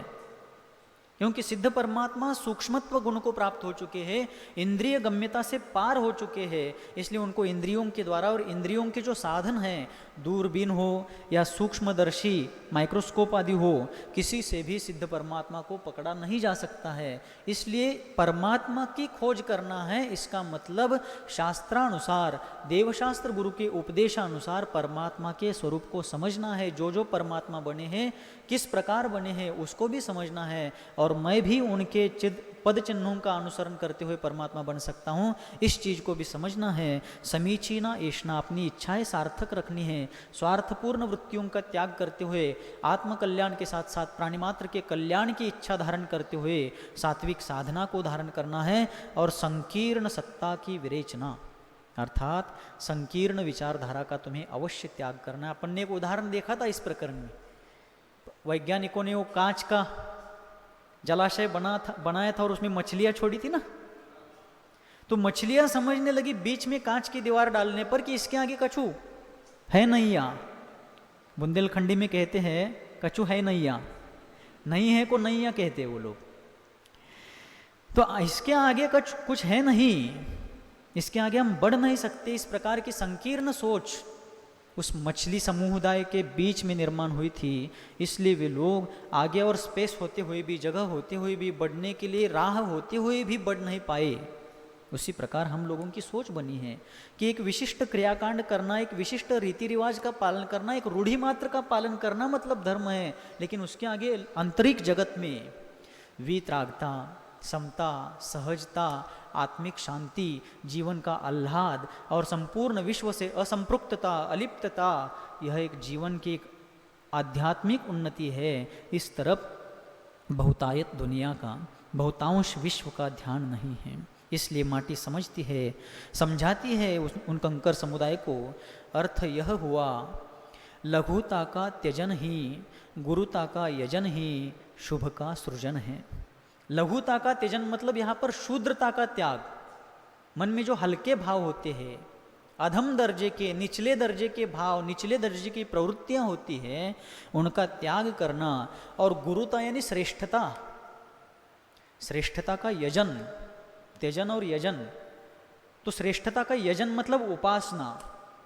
क्योंकि सिद्ध परमात्मा सूक्ष्मत्व गुण को प्राप्त हो चुके हैं, इंद्रिय गम्यता से पार हो चुके हैं, इसलिए उनको इंद्रियों के द्वारा और इंद्रियों के जो साधन हैं, दूरबीन हो या सूक्ष्मदर्शी माइक्रोस्कोप आदि हो, किसी से भी सिद्ध परमात्मा को पकड़ा नहीं जा सकता है। इसलिए परमात्मा की खोज करना है, इसका मतलब शास्त्रानुसार, देवशास्त्र गुरु के उपदेशानुसार परमात्मा के स्वरूप को समझना है। जो जो परमात्मा बने हैं, किस प्रकार बने हैं, उसको भी समझना है, और मैं भी उनके पद चिन्हों का अनुसरण करते हुए परमात्मा बन सकता हूँ, इस चीज़ को भी समझना है। समीचीना ऐष्णा, अपनी इच्छाएं सार्थक रखनी है, स्वार्थपूर्ण वृत्तियों का त्याग करते हुए आत्म कल्याण के साथ साथ प्राणिमात्र के कल्याण की इच्छा धारण करते हुए सात्विक साधना को धारण करना है, और संकीर्ण सत्ता की विरेचना अर्थात संकीर्ण विचारधारा का तुम्हें अवश्य त्याग करना है। अपन ने एक उदाहरण देखा था इस प्रकरण में, वैज्ञानिकों ने वो कांच का जलाशय बनाया था और उसमें मछलियां छोड़ी थी ना, तो मछलियां समझने लगी बीच में कांच की दीवार डालने पर कि इसके आगे कछू है नैया। बुंदेलखंडी में कहते हैं कछू है नैया, नहीं है को नैया कहते हैं वो लोग। तो इसके आगे कुछ है नहीं, इसके आगे हम बढ़ नहीं सकते। इस प्रकार की संकीर्ण सोच उस मछली समुदाय के बीच में निर्माण हुई थी, इसलिए वे लोग आगे और स्पेस होते हुए भी, जगह होते हुए भी, बढ़ने के लिए राह होते हुए भी बढ़ नहीं पाए। उसी प्रकार हम लोगों की सोच बनी है कि एक विशिष्ट क्रियाकांड करना, एक विशिष्ट रीति रिवाज का पालन करना, एक रूढ़ि मात्र का पालन करना मतलब धर्म है, लेकिन उसके आगे आंतरिक जगत में वीतरागता, समता, सहजता, आत्मिक शांति, जीवन का आह्लाद और संपूर्ण विश्व से असंपृक्तता, अलिप्तता, यह एक जीवन की एक आध्यात्मिक उन्नति है। इस तरफ बहुतायत दुनिया का, बहुतांश विश्व का ध्यान नहीं है। इसलिए माटी समझती है, समझाती है उन कंकर समुदाय को। अर्थ यह हुआ, लघुता का त्यजन ही गुरुता का यजन ही शुभ का सृजन है। लघुता का त्यजन मतलब यहाँ पर शूद्रता का त्याग, मन में जो हल्के भाव होते हैं, अधम दर्जे के, निचले दर्जे के भाव, निचले दर्जे की प्रवृत्तियाँ होती हैं, उनका त्याग करना। और गुरुता यानी श्रेष्ठता, श्रेष्ठता का यजन, त्यजन और यजन। तो श्रेष्ठता का यजन मतलब उपासना,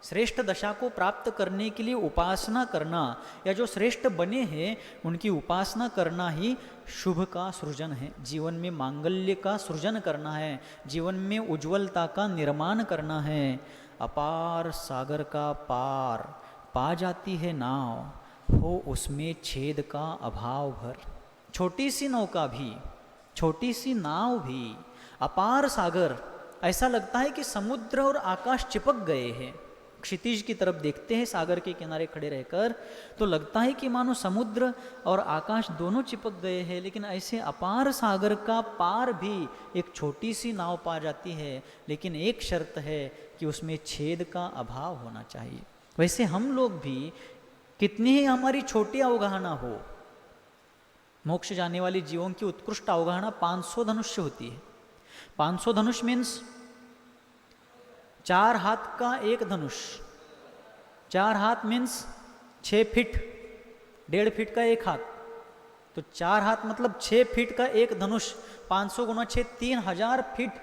श्रेष्ठ दशा को प्राप्त करने के लिए उपासना करना, या जो श्रेष्ठ बने हैं उनकी उपासना करना ही शुभ का सृजन है। जीवन में मांगल्य का सृजन करना है, जीवन में उज्ज्वलता का निर्माण करना है। अपार सागर का पार पा जाती है नाव, हो उसमें छेद का अभाव भर। छोटी सी नौका भी, छोटी सी नाव भी, अपार सागर, ऐसा लगता है कि समुद्र और आकाश चिपक गए हैं। क्षितिज की तरफ देखते हैं सागर के किनारे खड़े रहकर, तो लगता है कि मानो समुद्र और आकाश दोनों चिपक गए हैं, लेकिन ऐसे अपार सागर का पार भी एक छोटी सी नाव पा जाती है, लेकिन एक शर्त है कि उसमें छेद का अभाव होना चाहिए। वैसे हम लोग भी कितनी ही हमारी छोटी अवगाहना हो, मोक्ष जाने वाली जीवों की उत्कृष्ट अवगाहना 500 धनुष होती है। 500 धनुष मीन्स 4 हाथ का एक धनुष, 4 हाथ मीन्स 6 फीट, 1.5 फीट का एक हाथ, तो 4 हाथ मतलब 6 फीट का एक धनुष। 500 गुना 6 3000 फीट।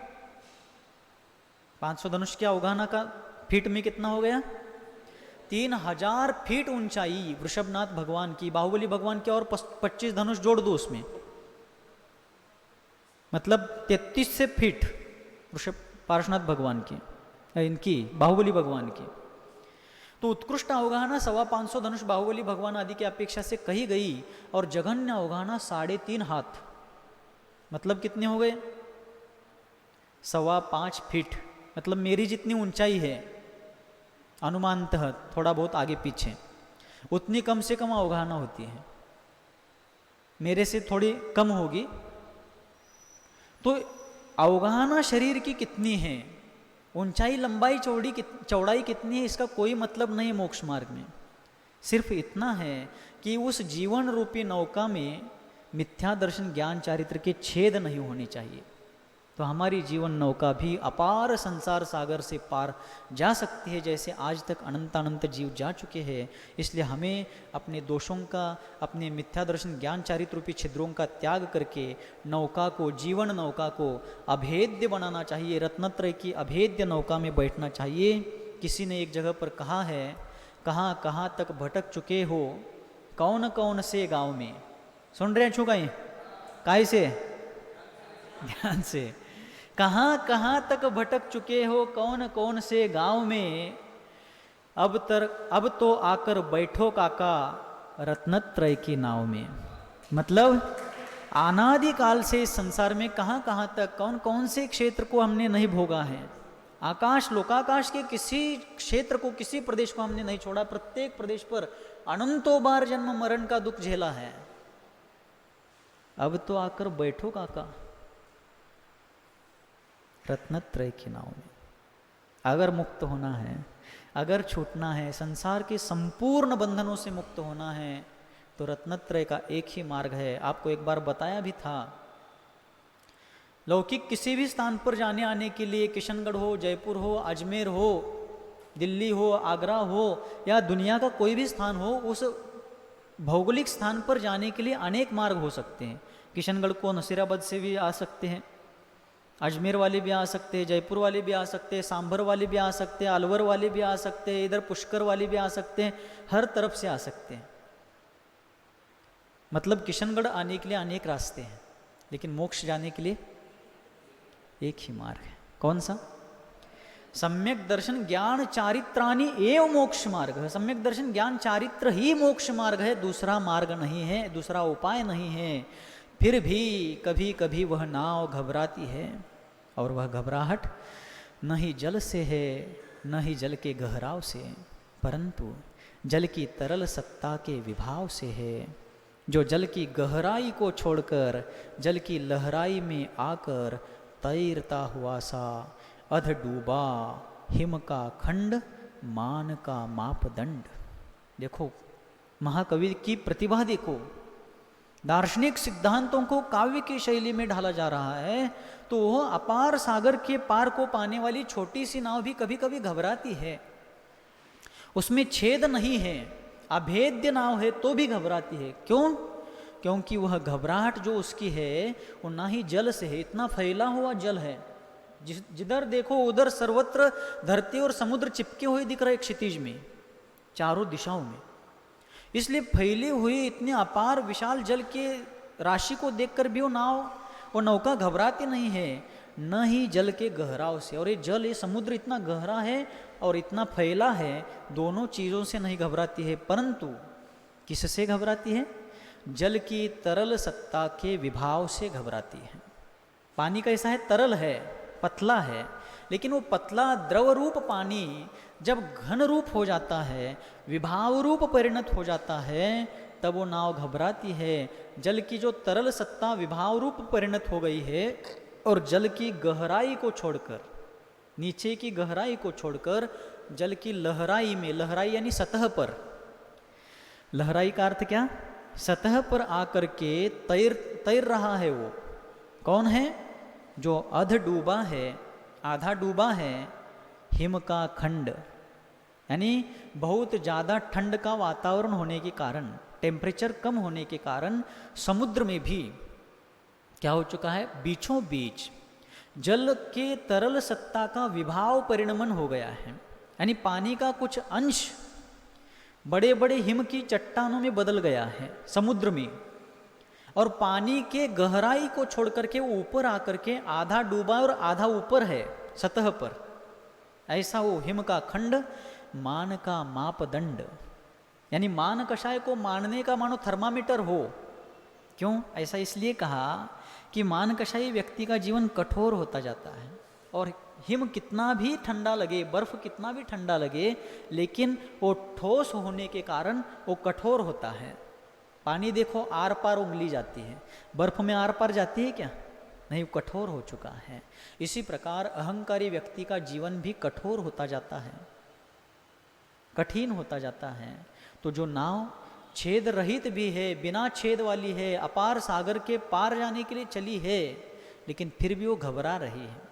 500 धनुष की अवगाहना का फीट में कितना हो गया? 3000 फीट ऊंचाई वृषभनाथ भगवान की, बाहुबली भगवान की, और 25 धनुष जोड़ दो उसमें, मतलब 33 फीट वृषभ पार्श्वनाथ भगवान की, इनकी बाहुबली भगवान की। तो उत्कृष्ट अवगाहना 525 धनुष बाहुबली भगवान आदि की अपेक्षा से कही गई, और जघन्य अवगाहना 3.5 हाथ, मतलब कितने हो गए? 5.25 फीट, मतलब मेरी जितनी ऊंचाई है अनुमानतः, थोड़ा बहुत आगे पीछे, उतनी कम से कम अवगाहना होती है। मेरे से थोड़ी कम होगी। तो अवगाहना शरीर की कितनी है ऊंचाई लंबाई चौड़ाई कितनी है इसका कोई मतलब नहीं मोक्ष मार्ग में। सिर्फ इतना है कि उस जीवन रूपी नौका में मिथ्या दर्शन ज्ञान चारित्र के छेद नहीं होने चाहिए। तो हमारी जीवन नौका भी अपार संसार सागर से पार जा सकती है, जैसे आज तक अनंत अनंत जीव जा चुके हैं। इसलिए हमें अपने दोषों का, अपने मिथ्या दर्शन ज्ञान चारित्र रूपी छिद्रों का त्याग करके नौका को, जीवन नौका को अभेद्य बनाना चाहिए। रत्नत्रय की अभेद्य नौका में बैठना चाहिए। किसी ने एक जगह पर कहा है, कहाँ कहाँ तक भटक चुके हो कौन कौन से गांव में। सुन रहे छू कहीं काय से ध्यान से, कहाँ कहाँ तक भटक चुके हो कौन कौन से गांव में, अब तो आकर बैठो काका रत्नत्रय की नाव में। मतलब अनादि काल से इस संसार में कहाँ कहाँ तक, कौन कौन से क्षेत्र को हमने नहीं भोगा है। आकाश लोकाकाश के किसी क्षेत्र को, किसी प्रदेश को हमने नहीं छोड़ा। प्रत्येक प्रदेश पर अनंतों बार जन्म मरण का दुख झेला है। अब तो आकर बैठो काका रत्नत्रय की नाव में। अगर मुक्त होना है, अगर छूटना है, संसार के संपूर्ण बंधनों से मुक्त होना है, तो रत्नत्रय का एक ही मार्ग है। आपको एक बार बताया भी था, लौकिक किसी भी स्थान पर जाने आने के लिए, किशनगढ़ हो, जयपुर हो, अजमेर हो, दिल्ली हो, आगरा हो या दुनिया का कोई भी स्थान हो, उस भौगोलिक स्थान पर जाने के लिए अनेक मार्ग हो सकते हैं। किशनगढ़ को नसीराबाद से भी आ सकते हैं, अजमेर वाले भी आ सकते हैं, जयपुर वाले भी आ सकते हैं, सांभर वाले भी आ सकते हैं, अलवर वाले भी आ सकते हैं, इधर पुष्कर वाले भी आ सकते हैं, हर तरफ से आ सकते हैं। मतलब किशनगढ़ आने के लिए अनेक रास्ते हैं, लेकिन मोक्ष जाने के लिए एक ही मार्ग है। कौन सा? सम्यक दर्शन ज्ञान चारित्राणि एव मोक्ष मार्ग है। सम्यक दर्शन ज्ञान चारित्र ही मोक्ष मार्ग है, दूसरा मार्ग नहीं है, दूसरा उपाय नहीं है। फिर भी कभी कभी वह नाव घबराती है, और वह घबराहट न ही जल से है, न ही जल के गहराव से, परंतु जल की तरल सत्ता के विभाव से है, जो जल की गहराई को छोड़कर जल की लहराई में आकर तैरता हुआ सा अध डूबा हिम का खंड मान का मापदंड। देखो महाकवि की प्रतिभा देखो, दार्शनिक सिद्धांतों को काव्य की शैली में ढाला जा रहा है, तो वह अपार सागर के पार को पाने वाली छोटी सी नाव भी कभी कभी घबराती है। उसमें छेद नहीं है, अभेद्य नाव है तो भी घबराती है। क्यों? क्योंकि वह घबराहट जो उसकी है वो ना ही जल से है, इतना फैला हुआ जल है, जिधर देखो उधर सर्वत्र धरती और समुद्र चिपके हुए दिख रहे क्षितिज में, चारों दिशाओं में। इसलिए फैली हुई इतने अपार विशाल जल के राशि को देखकर भी वो नौका घबराती नहीं है, न ही जल के गहराव से। और ये जल, ये समुद्र इतना गहरा है और इतना फैला है, दोनों चीज़ों से नहीं घबराती है, परंतु किससे घबराती है? जल की तरल सत्ता के विभाव से घबराती है। पानी कैसा है? तरल है, पतला है, लेकिन वो पतला द्रव रूप पानी जब घन रूप हो जाता है, विभाव रूप परिणत हो जाता है, तब वो नाव घबराती है। जल की जो तरल सत्ता विभाव रूप परिणत हो गई है और जल की गहराई को छोड़कर, नीचे की गहराई को छोड़कर जल की लहराई में, लहराई यानी सतह पर, लहराई का अर्थ क्या? सतह पर आकर के तैर रहा है। वो कौन है? जो अध डूबा है, आधा डूबा है, हिम का खंड, यानी बहुत ज़्यादा ठंड का वातावरण होने के कारण, टेम्परेचर कम होने के कारण समुद्र में भी क्या हो चुका है? बीचों बीच जल के तरल सत्ता का विभाव परिणमन हो गया है, यानी पानी का कुछ अंश बड़े बड़े हिम की चट्टानों में बदल गया है समुद्र में, और पानी के गहराई को छोड़ करके वो ऊपर आकर के आधा डूबा और आधा ऊपर है सतह पर। ऐसा वो हिम का खंड मान का मापदंड, यानी मान कषाय को मानने का मानो थर्मामीटर हो। क्यों ऐसा? इसलिए कहा कि मान कषाय व्यक्ति का जीवन कठोर होता जाता है, और हिम कितना भी ठंडा लगे, बर्फ कितना भी ठंडा लगे, लेकिन वो ठोस होने के कारण वो कठोर होता है। पानी देखो आर पार उंगली जाती है, बर्फ में आर पार जाती है क्या? नहीं, वो कठोर हो चुका है। इसी प्रकार अहंकारी व्यक्ति का जीवन भी कठोर होता जाता है, कठिन होता जाता है। तो जो नाव छेद रहित भी है, बिना छेद वाली है, अपार सागर के पार जाने के लिए चली है, लेकिन फिर भी वो घबरा रही है।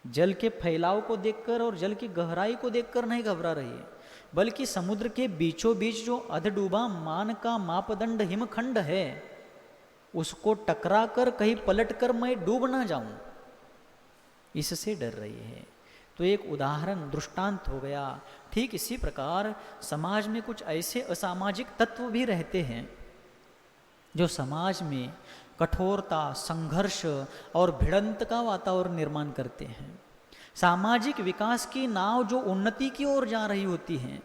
जल के फैलाव को देखकर और जल की गहराई को देखकर नहीं घबरा रही है, बल्कि समुद्र के बीचों बीच जो अधडूबा मान का मापदंड हिमखंड है, उसको टकरा कर कहीं पलट कर मैं डूब ना जाऊं, इससे डर रही है। तो एक उदाहरण, दृष्टांत हो गया। ठीक इसी प्रकार समाज में कुछ ऐसे असामाजिक तत्व भी रहते हैं जो समाज में कठोरता, संघर्ष और भिड़ंत का वातावरण निर्माण करते हैं। सामाजिक विकास की नाव जो उन्नति की ओर जा रही होती है,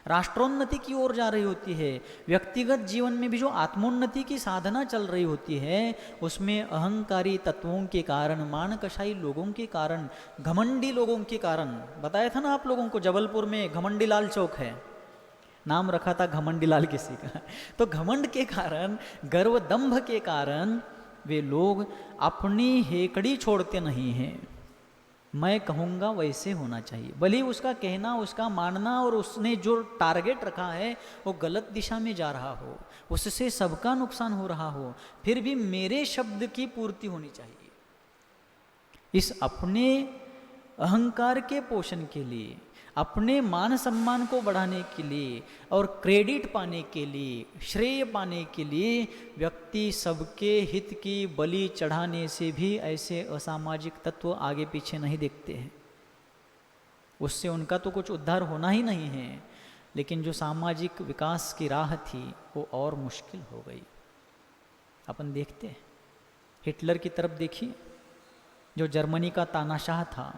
राष्ट्रोन्नति की ओर जा रही होती है, व्यक्तिगत जीवन में भी जो आत्मोन्नति की साधना चल रही होती है, उसमें अहंकारी तत्वों के कारण, मानकशाही लोगों के कारण, घमंडी लोगों के कारण, बताया था ना आप लोगों को जबलपुर में घमंडी लाल चौक है, नाम रखा था घमंडी लाल किसी का। तो घमंड के कारण, गर्व दंभ के कारण वे लोग अपनी हेकड़ी छोड़ते नहीं हैं। मैं कहूँगा वैसे होना चाहिए, भले ही उसका कहना, उसका मानना और उसने जो टारगेट रखा है वो गलत दिशा में जा रहा हो, उससे सबका नुकसान हो रहा हो, फिर भी मेरे शब्द की पूर्ति होनी चाहिए। इस अपने अहंकार के पोषण के लिए, अपने मान सम्मान को बढ़ाने के लिए और क्रेडिट पाने के लिए, श्रेय पाने के लिए व्यक्ति सबके हित की बलि चढ़ाने से भी ऐसे असामाजिक तत्व आगे पीछे नहीं देखते हैं। उससे उनका तो कुछ उद्धार होना ही नहीं है, लेकिन जो सामाजिक विकास की राह थी वो और मुश्किल हो गई। अपन देखते हैं, हिटलर की तरफ देखिए, जो जर्मनी का तानाशाह था,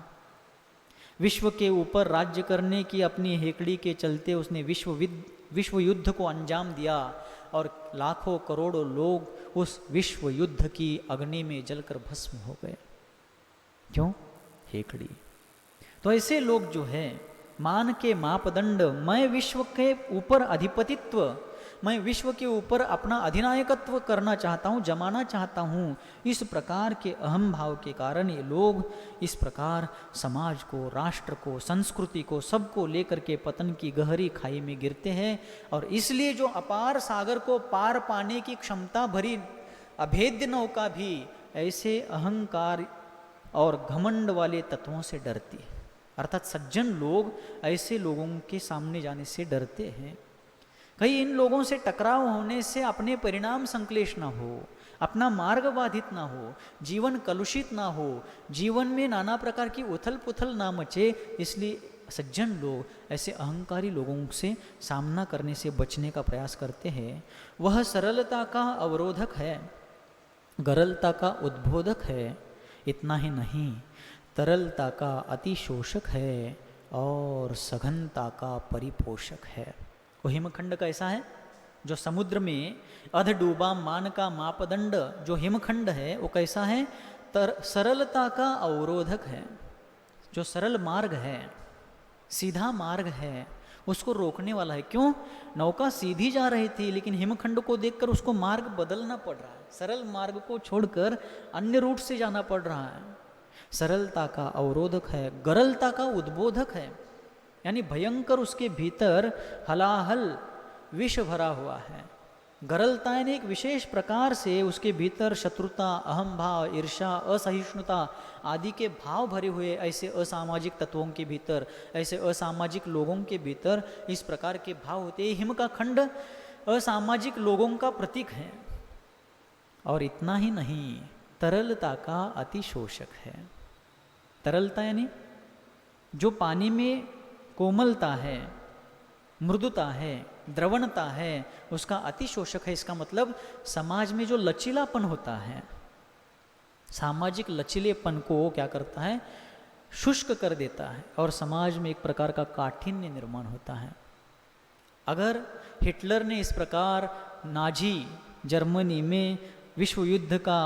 विश्व के ऊपर राज्य करने की अपनी हेकड़ी के चलते उसने विश्व युद्ध को अंजाम दिया और लाखों करोड़ों लोग उस विश्व युद्ध की अग्नि में जलकर भस्म हो गए। क्यों? हेकड़ी। तो ऐसे लोग जो है, मान के मापदंड, मैं विश्व के ऊपर अधिपतित्व, मैं विश्व के ऊपर अपना अधिनायकत्व करना चाहता हूँ, जमाना चाहता हूँ, इस प्रकार के अहम भाव के कारण ये लोग इस प्रकार समाज को, राष्ट्र को, संस्कृति को, सबको लेकर के पतन की गहरी खाई में गिरते हैं। और इसलिए जो अपार सागर को पार पाने की क्षमता भरी अभेद्य नौका भी ऐसे अहंकार और घमंड वाले तत्वों से डरती है। अर्थात सज्जन लोग ऐसे लोगों के सामने जाने से डरते हैं। कहीं इन लोगों से टकराव होने से अपने परिणाम संक्लेश ना हो, अपना मार्ग बाधित ना हो, जीवन कलुषित ना हो, जीवन में नाना प्रकार की उथल पुथल ना मचे, इसलिए सज्जन लोग ऐसे अहंकारी लोगों से सामना करने से बचने का प्रयास करते हैं। वह सरलता का अवरोधक है, गरलता का उद्बोधक है, इतना ही नहीं, तरलता का अतिशोषक है और सघनता का परिपोषक है। वो हिमखंड कैसा है? जो समुद्र में अधडूबा मान का मापदंड जो हिमखंड है वो कैसा है? सरलता का अवरोधक है। जो सरल मार्ग है, सीधा मार्ग है, उसको रोकने वाला है। क्यों? नौका सीधी जा रही थी, लेकिन हिमखंड को देखकर उसको मार्ग बदलना पड़ रहा है, सरल मार्ग को छोड़कर अन्य रूट से जाना पड़ रहा है। सरलता का अवरोधक है, गरलता का उद्बोधक है, यानी भयंकर उसके भीतर हलाहल विष भरा हुआ है। गरलता यानी एक विशेष प्रकार से उसके भीतर शत्रुता, अहम भाव, ईर्ष्या, असहिष्णुता आदि के भाव भरे हुए ऐसे असामाजिक तत्वों के भीतर, ऐसे असामाजिक लोगों के भीतर इस प्रकार के भाव होते हैं। हिम का खंड असामाजिक लोगों का प्रतीक है। और इतना ही नहीं, तरलता का अतिशोषक है। तरलता यानी जो पानी में कोमलता है, मृदुता है, द्रवणता है, उसका अतिशोषक है। इसका मतलब समाज में जो लचीलापन होता है, सामाजिक लचीलेपन को क्या करता है? शुष्क कर देता है और समाज में एक प्रकार का काठिन्य निर्माण होता है। अगर हिटलर ने इस प्रकार नाजी जर्मनी में विश्व युद्ध का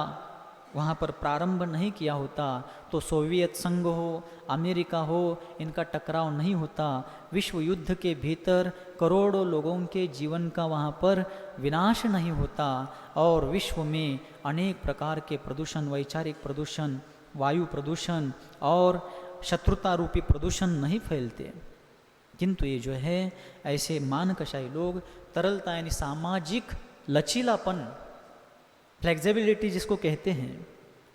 वहाँ पर प्रारंभ नहीं किया होता तो सोवियत संघ हो, अमेरिका हो, इनका टकराव नहीं होता। विश्व युद्ध के भीतर करोड़ों लोगों के जीवन का वहाँ पर विनाश नहीं होता और विश्व में अनेक प्रकार के प्रदूषण, वैचारिक प्रदूषण, वायु प्रदूषण और शत्रुता रूपी प्रदूषण नहीं फैलते। किंतु ये जो है ऐसे मानकशाही लोग तरलता यानी सामाजिक लचीलापन, फ्लेक्सिबिलिटी जिसको कहते हैं,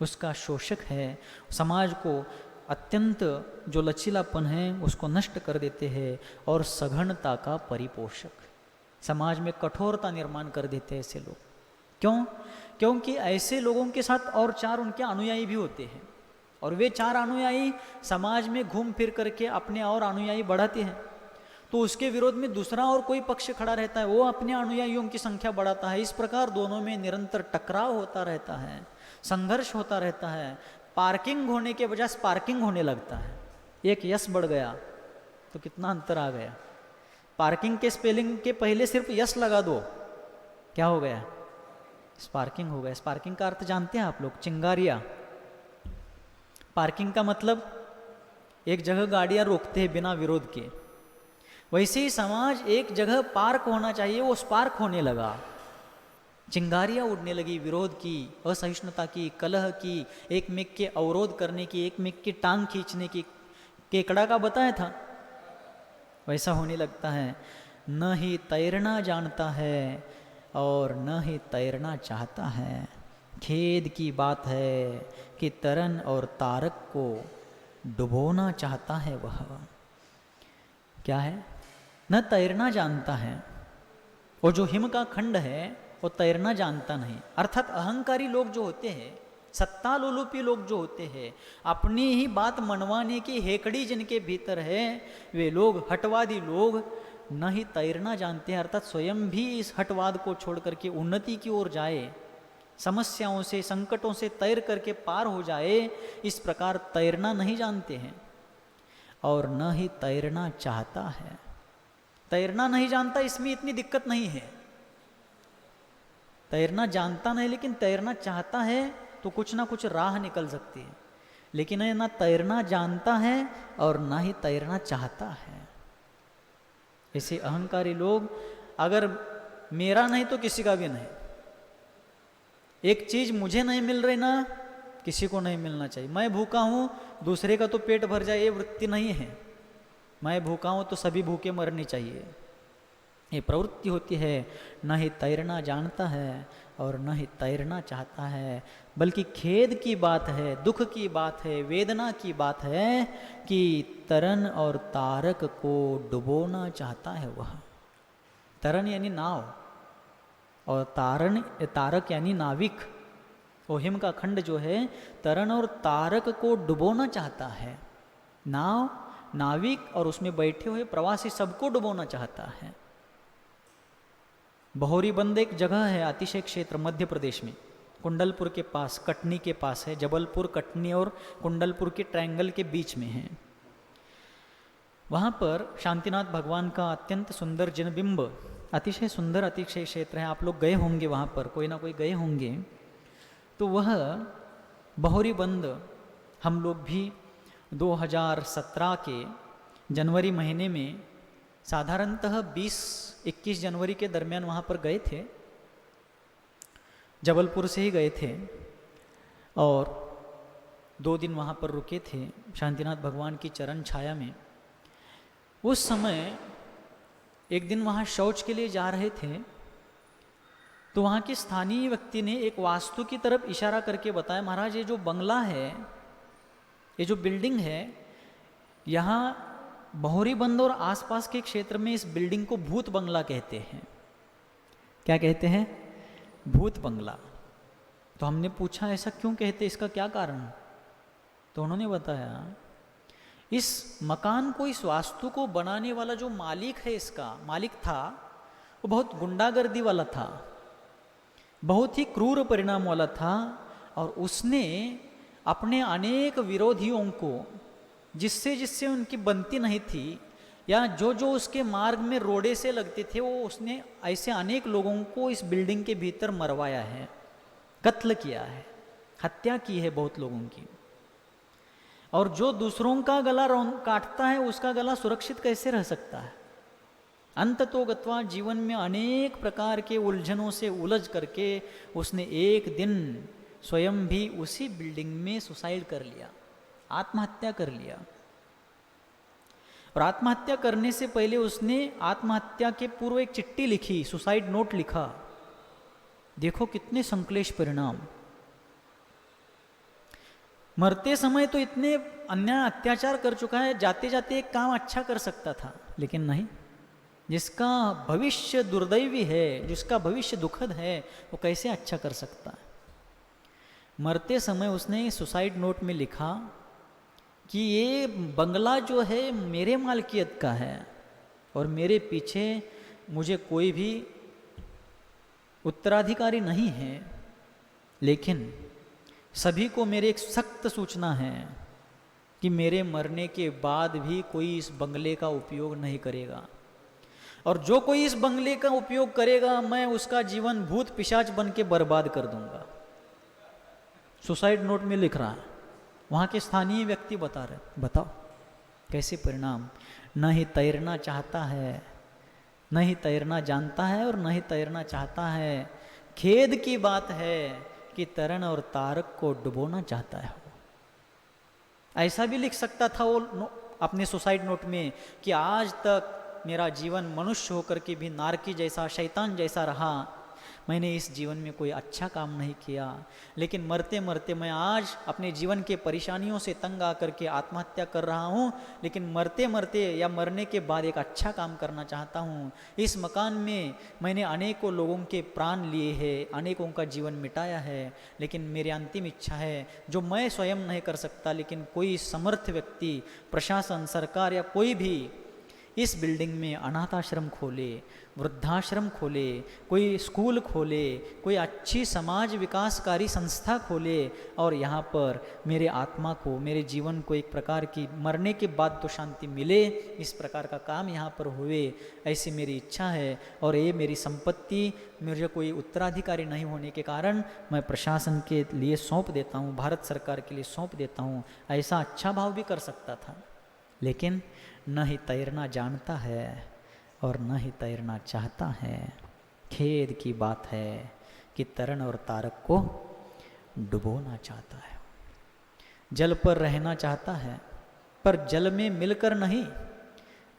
उसका शोषक है। समाज को अत्यंत जो लचीलापन है उसको नष्ट कर देते हैं और सघनता का परिपोषक, समाज में कठोरता निर्माण कर देते हैं ऐसे लोग। क्यों? क्योंकि ऐसे लोगों के साथ और 4 उनके अनुयायी भी होते हैं और वे 4 अनुयायी समाज में घूम फिर करके अपने और अनुयायी बढ़ाते हैं, तो उसके विरोध में दूसरा और कोई पक्ष खड़ा रहता है, वो अपने अनुयायियों की संख्या बढ़ाता है। इस प्रकार दोनों में निरंतर टकराव होता रहता है, संघर्ष होता रहता है। पार्किंग होने के बजाय स्पार्किंग होने लगता है। एक यस बढ़ गया तो कितना अंतर आ गया। पार्किंग के स्पेलिंग के पहले सिर्फ यस लगा दो, क्या हो गया? स्पार्किंग हो गया। स्पार्किंग का अर्थ जानते हैं आप लोग? चिंगारिया। पार्किंग का मतलब एक जगह गाड़ियां रोकते हैं बिना विरोध के, वैसे ही समाज एक जगह पार्क होना चाहिए, वो स्पार्क होने लगा। चिंगारियां उड़ने लगी विरोध की, असहिष्णुता की, कलह की, एक मेक के अवरोध करने की, एक मेक की टांग खींचने की। केकड़ा का बताया था, वैसा होने लगता है। न ही तैरना जानता है और न ही तैरना चाहता है। खेद की बात है कि तरन और तारक को डुबोना चाहता है वह। क्या है? न तैरना जानता है, और जो हिम का खंड है वो तैरना जानता नहीं। अर्थात अहंकारी लोग जो होते हैं, सत्ता लोलुपी लोग जो होते हैं, अपनी ही बात मनवाने की हेकड़ी जिनके भीतर है, वे लोग, हटवादी लोग, न ही तैरना जानते हैं। अर्थात स्वयं भी इस हटवाद को छोड़ करके उन्नति की ओर जाए, समस्याओं से, संकटों से तैर करके पार हो जाए, इस प्रकार तैरना नहीं जानते हैं। और न ही तैरना चाहता है। तैरना नहीं जानता, इसमें इतनी दिक्कत नहीं है। तैरना जानता नहीं लेकिन तैरना चाहता है तो कुछ ना कुछ राह निकल सकती है, लेकिन ना तैरना जानता है और ना ही तैरना चाहता है। ऐसे अहंकारी लोग, अगर मेरा नहीं तो किसी का भी नहीं, एक चीज मुझे नहीं मिल रही ना किसी को नहीं मिलना चाहिए। मैं भूखा हूं, दूसरे का तो पेट भर जाए, ये वृत्ति नहीं है। मैं भूखा हूं तो सभी भूखे मरने चाहिए, ये प्रवृत्ति होती है। न ही तैरना जानता है और न ही तैरना चाहता है। बल्कि खेद की बात है, दुख की बात है, वेदना की बात है कि तरन और तारक को डुबोना चाहता है वह। तरन यानी नाव और तारक यानी नाविक। और हिम का खंड जो है तरन और तारक को डुबोना चाहता है। नाव, नाविक और उसमें बैठे हुए प्रवासी सबको डुबोना चाहता है। बहोरी बंद एक जगह है, अतिशय क्षेत्र मध्य प्रदेश में, कुंडलपुर के पास, कटनी के पास है। जबलपुर, कटनी और कुंडलपुर के ट्रायंगल के बीच में है। वहाँ पर शांतिनाथ भगवान का अत्यंत सुंदर जिनबिंब, अतिशय सुंदर अतिशय क्षेत्र है। आप लोग गए होंगे वहाँ पर, कोई ना कोई गए होंगे। तो वह बहोरी बंद हम लोग भी 2017 के जनवरी महीने में साधारणतः 20-21 जनवरी के दरमियान वहाँ पर गए थे। जबलपुर से ही गए थे और 2 दिन वहाँ पर रुके थे शांतिनाथ भगवान की चरण छाया में। उस समय एक दिन वहाँ शौच के लिए जा रहे थे तो वहाँ के स्थानीय व्यक्ति ने एक वास्तु की तरफ इशारा करके बताया, महाराज ये जो बंगला है, ये जो बिल्डिंग है, यहाँ बहोरी बंद और आसपास के क्षेत्र में इस बिल्डिंग को भूत बंगला कहते हैं। क्या कहते हैं? भूत बंगला। तो हमने पूछा ऐसा क्यों कहते, इसका क्या कारण? तो उन्होंने बताया, इस मकान को, इस वास्तु को बनाने वाला जो मालिक है, इसका मालिक था, वो बहुत गुंडागर्दी वाला था, बहुत ही क्रूर परिणाम वाला था। और उसने अपने अनेक विरोधियों को, जिससे जिससे उनकी बनती नहीं थी या जो जो उसके मार्ग में रोड़े से लगते थे, वो उसने ऐसे अनेक लोगों को इस बिल्डिंग के भीतर मरवाया है, कत्ल किया है, हत्या की है बहुत लोगों की। और जो दूसरों का गला काटता है उसका गला सुरक्षित कैसे रह सकता है? अंततोगत्वा जीवन में अनेक प्रकार के उलझनों से उलझ करके उसने एक दिन स्वयं भी उसी बिल्डिंग में सुसाइड कर लिया, आत्महत्या कर लिया। और आत्महत्या करने से पहले उसने आत्महत्या के पूर्व एक चिट्ठी लिखी, सुसाइड नोट लिखा। देखो कितने संक्लेश परिणाम। मरते समय तो इतने अन्याय अत्याचार कर चुका है, जाते जाते एक काम अच्छा कर सकता था, लेकिन नहीं। जिसका भविष्य दुर्दैवी है, जिसका भविष्य दुखद है, वो कैसे अच्छा कर सकता है? मरते समय उसने सुसाइड नोट में लिखा कि ये बंगला जो है मेरे मालकियत का है और मेरे पीछे मुझे कोई भी उत्तराधिकारी नहीं है, लेकिन सभी को मेरी एक सख्त सूचना है कि मेरे मरने के बाद भी कोई इस बंगले का उपयोग नहीं करेगा, और जो कोई इस बंगले का उपयोग करेगा मैं उसका जीवन भूत पिशाच बन के बर्बाद कर दूंगा। सुसाइड नोट में लिख रहा है। वहाँ के स्थानीय व्यक्ति बता रहे, बताओ कैसे परिणाम। न ही तैरना चाहता है, न ही तैरना जानता है और न ही तैरना चाहता है। खेद की बात है कि तरण और तारक को डुबोना चाहता है। ऐसा भी लिख सकता था वो अपने सुसाइड नोट में कि आज तक मेरा जीवन मनुष्य होकर के भी नारकी जैसा, शैतान जैसा रहा। मैंने इस जीवन में कोई अच्छा काम नहीं किया, लेकिन मरते मरते मैं आज अपने जीवन के परेशानियों से तंग आकर के आत्महत्या कर रहा हूँ, लेकिन मरते मरते या मरने के बाद एक अच्छा काम करना चाहता हूँ। इस मकान में मैंने अनेकों लोगों के प्राण लिए हैं, अनेकों का जीवन मिटाया है, लेकिन मेरी अंतिम इच्छा है जो मैं स्वयं नहीं कर सकता, लेकिन कोई समर्थ व्यक्ति, प्रशासन, सरकार या कोई भी इस बिल्डिंग में अनाथाश्रम खोले, वृद्धाश्रम खोले, कोई स्कूल खोले, कोई अच्छी समाज विकासकारी संस्था खोले और यहाँ पर मेरे आत्मा को, मेरे जीवन को एक प्रकार की मरने के बाद तो शांति मिले, इस प्रकार का काम यहाँ पर हुए, ऐसी मेरी इच्छा है। और ये मेरी संपत्ति मुझे कोई उत्तराधिकारी नहीं होने के कारण मैं प्रशासन के लिए सौंप देता हूँ, भारत सरकार के लिए सौंप देता हूँ। ऐसा अच्छा भाव भी कर सकता था, लेकिन न ही तैरना जानता है और न ही तैरना चाहता है। खेद की बात है कि तरण और तारक को डुबोना चाहता है। जल पर रहना चाहता है पर जल में मिलकर नहीं,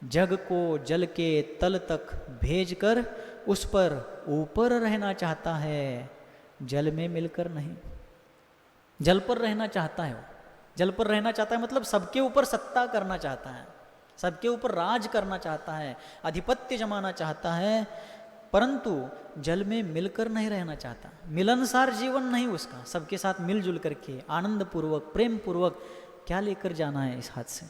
जग को जल के तल तक भेजकर उस पर ऊपर रहना चाहता है, जल में मिलकर नहीं। जल पर रहना चाहता है वो, जल पर रहना चाहता है मतलब सबके ऊपर सत्ता करना चाहता है, सबके ऊपर राज करना चाहता है, आधिपत्य जमाना चाहता है, परंतु जल में मिलकर नहीं रहना चाहता। मिलनसार जीवन नहीं उसका, सबके साथ मिलजुल करके आनंद पूर्वक, प्रेम पूर्वक क्या लेकर जाना है इस हाथ से।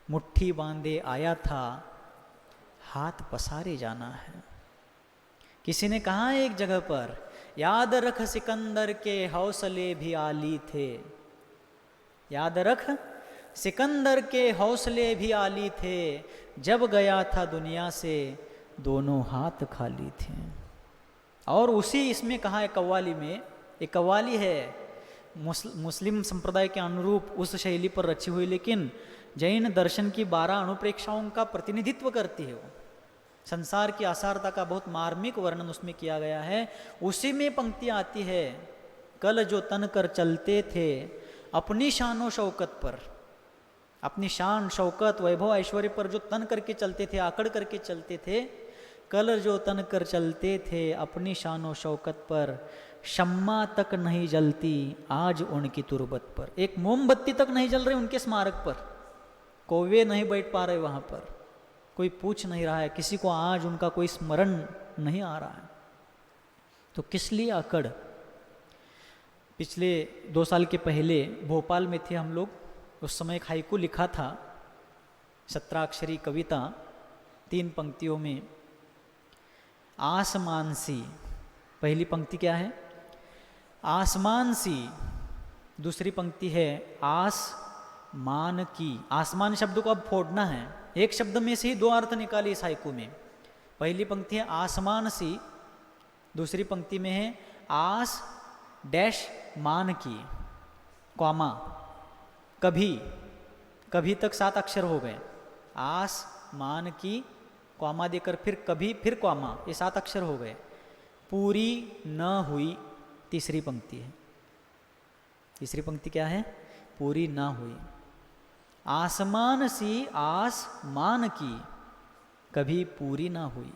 मुट्ठी बांधे आया था, हाथ पसारे जाना है। किसी ने कहा एक जगह पर, याद रख सिकंदर के हौसले भी आली थे, याद रख सिकंदर के हौसले भी आली थे, जब गया था दुनिया से दोनों हाथ खाली थे। और उसी इसमें कहा है कव्वाली में, एक कव्वाली है मुस्लिम संप्रदाय के अनुरूप उस शैली पर रची हुई, लेकिन जैन दर्शन की 12 अनुप्रेक्षाओं का प्रतिनिधित्व करती है वो। संसार की असारता का बहुत मार्मिक वर्णन उसमें किया गया है। उसी में पंक्तियाँ आती है, कल जो तन कर चलते थे अपनी शान व शौकत पर, अपनी शान शौकत वैभव ऐश्वर्य पर जो तन करके चलते थे, आकड़ करके चलते थे, कल जो तन कर चलते थे अपनी शान व शौकत पर, शम्मा तक नहीं जलती आज उनकी तुरबत पर। एक मोमबत्ती तक नहीं जल रही उनके स्मारक पर, कौवे नहीं बैठ पा रहे वहाँ पर, कोई पूछ नहीं रहा है, किसी को आज उनका कोई स्मरण नहीं आ रहा है। तो किस लिए अकड़। पिछले 2 साल के पहले भोपाल में थे हम लोग, उस समय एक हाइकू लिखा था, 17 अक्षरी कविता, 3 पंक्तियों में। आसमान सी, पहली पंक्ति क्या है, आसमान सी, दूसरी पंक्ति है आसमान की। आसमान शब्द को अब फोड़ना है, एक शब्द में से ही 2 अर्थ निकाली इस हाइकू में। पहली पंक्ति है आसमान सी, दूसरी पंक्ति में है आस डैश मान की, कॉमा, कभी, कभी तक 7 अक्षर हो गए, आस मान की, कॉमा देकर फिर कभी, फिर कॉमा, ये 7 अक्षर हो गए। पूरी न हुई, तीसरी पंक्ति है। तीसरी पंक्ति क्या है? पूरी ना हुई। आसमान सी आस मान की, कभी पूरी ना हुई।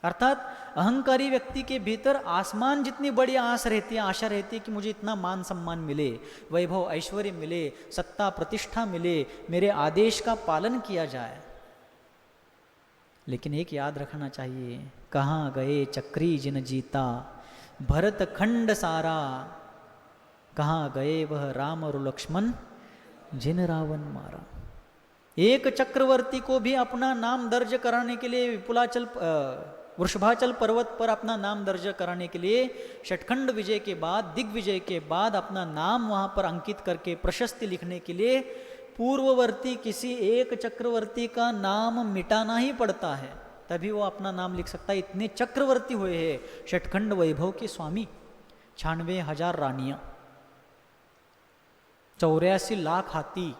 अर्थात अहंकारी व्यक्ति के भीतर आसमान जितनी बड़ी आस रहती है, आशा रहती है कि मुझे इतना मान सम्मान मिले, वैभव ऐश्वर्य मिले, सत्ता प्रतिष्ठा मिले, मेरे आदेश का पालन किया जाए। लेकिन एक याद रखना चाहिए, कहाँ गए चक्री जिन जीता, भरत खंड सारा, कहाँ गए वह राम और लक्ष्मण जिन रावण मारा। एक चक्रवर्ती को भी अपना नाम दर्ज कराने के लिए विपुलाचल वृषभाचल पर्वत पर अपना नाम दर्ज कराने के लिए षटखंड विजय के बाद, दिग्विजय के बाद अपना नाम वहां पर अंकित करके प्रशस्ति लिखने के लिए पूर्ववर्ती किसी एक चक्रवर्ती का नाम मिटाना ही पड़ता है, तभी वो अपना नाम लिख सकता है। इतने चक्रवर्ती हुए हैं षटखंड वैभव के स्वामी। 96,000 रानियां, 84 लाख हाथी,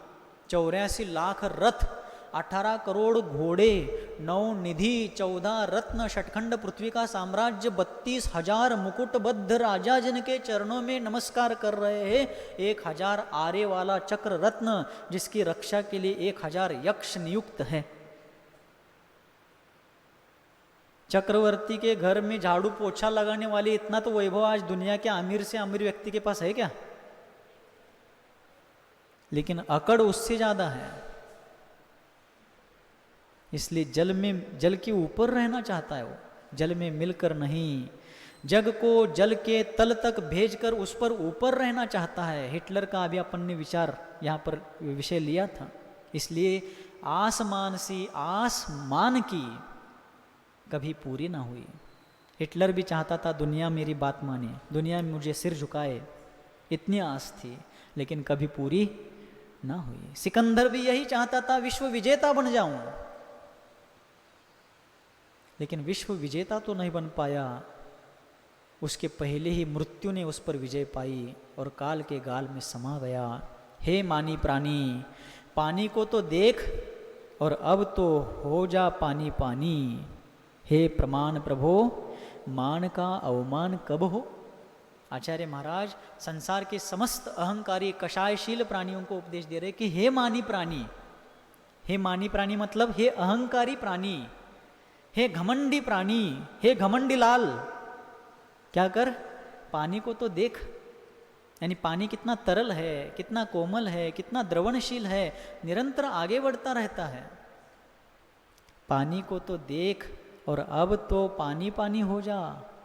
84 लाख रथ, 18 करोड़ घोड़े, 9 निधि, 14 रत्न, षटखंड पृथ्वी का साम्राज्य, 32,000 मुकुटबद्ध राजा जिनके चरणों में नमस्कार कर रहे हैं, 1,000 आरे वाला चक्र रत्न जिसकी रक्षा के लिए 1,000 यक्ष नियुक्त है। चक्रवर्ती के घर में झाड़ू पोछा लगाने वाली इतना तो वैभव आज दुनिया के अमीर से अमीर व्यक्ति के पास है क्या? लेकिन अकड़ उससे ज्यादा है। इसलिए जल के ऊपर रहना चाहता है वो, जल में मिलकर नहीं, जग को जल के तल तक भेजकर उस पर ऊपर रहना चाहता है। हिटलर का अभी अपन ने विचार यहाँ पर विषय लिया था। इसलिए आसमान सी आस मान की, कभी पूरी ना हुई। हिटलर भी चाहता था दुनिया मेरी बात माने, दुनिया में मुझे सिर झुकाए, इतनी आस थी, लेकिन कभी पूरी ना हुई। सिकंदर भी यही चाहता था विश्व विजेता बन जाऊं, लेकिन विश्व विजेता तो नहीं बन पाया। उसके पहले ही मृत्यु ने उस पर विजय पाई और काल के गाल में समा गया। हे मानी प्राणी, पानी को तो देख और अब तो हो जा पानी पानी। हे प्रमाण प्रभो, मान का अवमान कब हो। आचार्य महाराज संसार के समस्त अहंकारी कषायशील प्राणियों को उपदेश दे रहे कि हे मानी प्राणी, हे मानी प्राणी मतलब हे अहंकारी प्राणी, हे घमंडी प्राणी, हे घमंडी लाल, क्या कर, पानी को तो देख। यानी पानी कितना तरल है, कितना कोमल है, कितना द्रवणशील है, निरंतर आगे बढ़ता रहता है। पानी को तो देख और अब तो पानी पानी हो जा,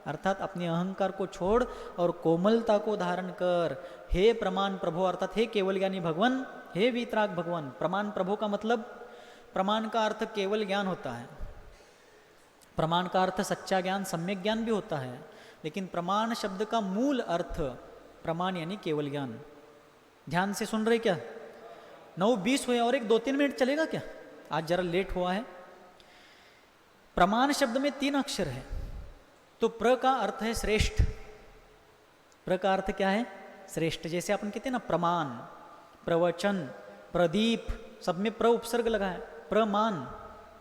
अर्थात अपने अहंकार को छोड़ और कोमलता को धारण कर। हे प्रमाण प्रभु अर्थात हे केवल ज्ञानी भगवान, हे वीतराग भगवान। प्रमाण प्रभु का मतलब, प्रमाण का अर्थ केवल ज्ञान होता है, प्रमाण का अर्थ सच्चा ज्ञान, सम्यक ज्ञान भी होता है, लेकिन प्रमाण शब्द का मूल अर्थ प्रमाण यानी केवल ज्ञान। ध्यान से सुन रहे क्या? 9:20 हुए और 2-3 मिनट चलेगा क्या? आज जरा लेट हुआ है। प्रमाण शब्द में 3 अक्षर है। तो प्र का अर्थ है श्रेष्ठ, प्र का अर्थ क्या है? श्रेष्ठ। जैसे अपन कहते हैं ना प्रमाण, प्रवचन, प्रदीप, सब में प्र उपसर्ग लगा है। प्रमाण,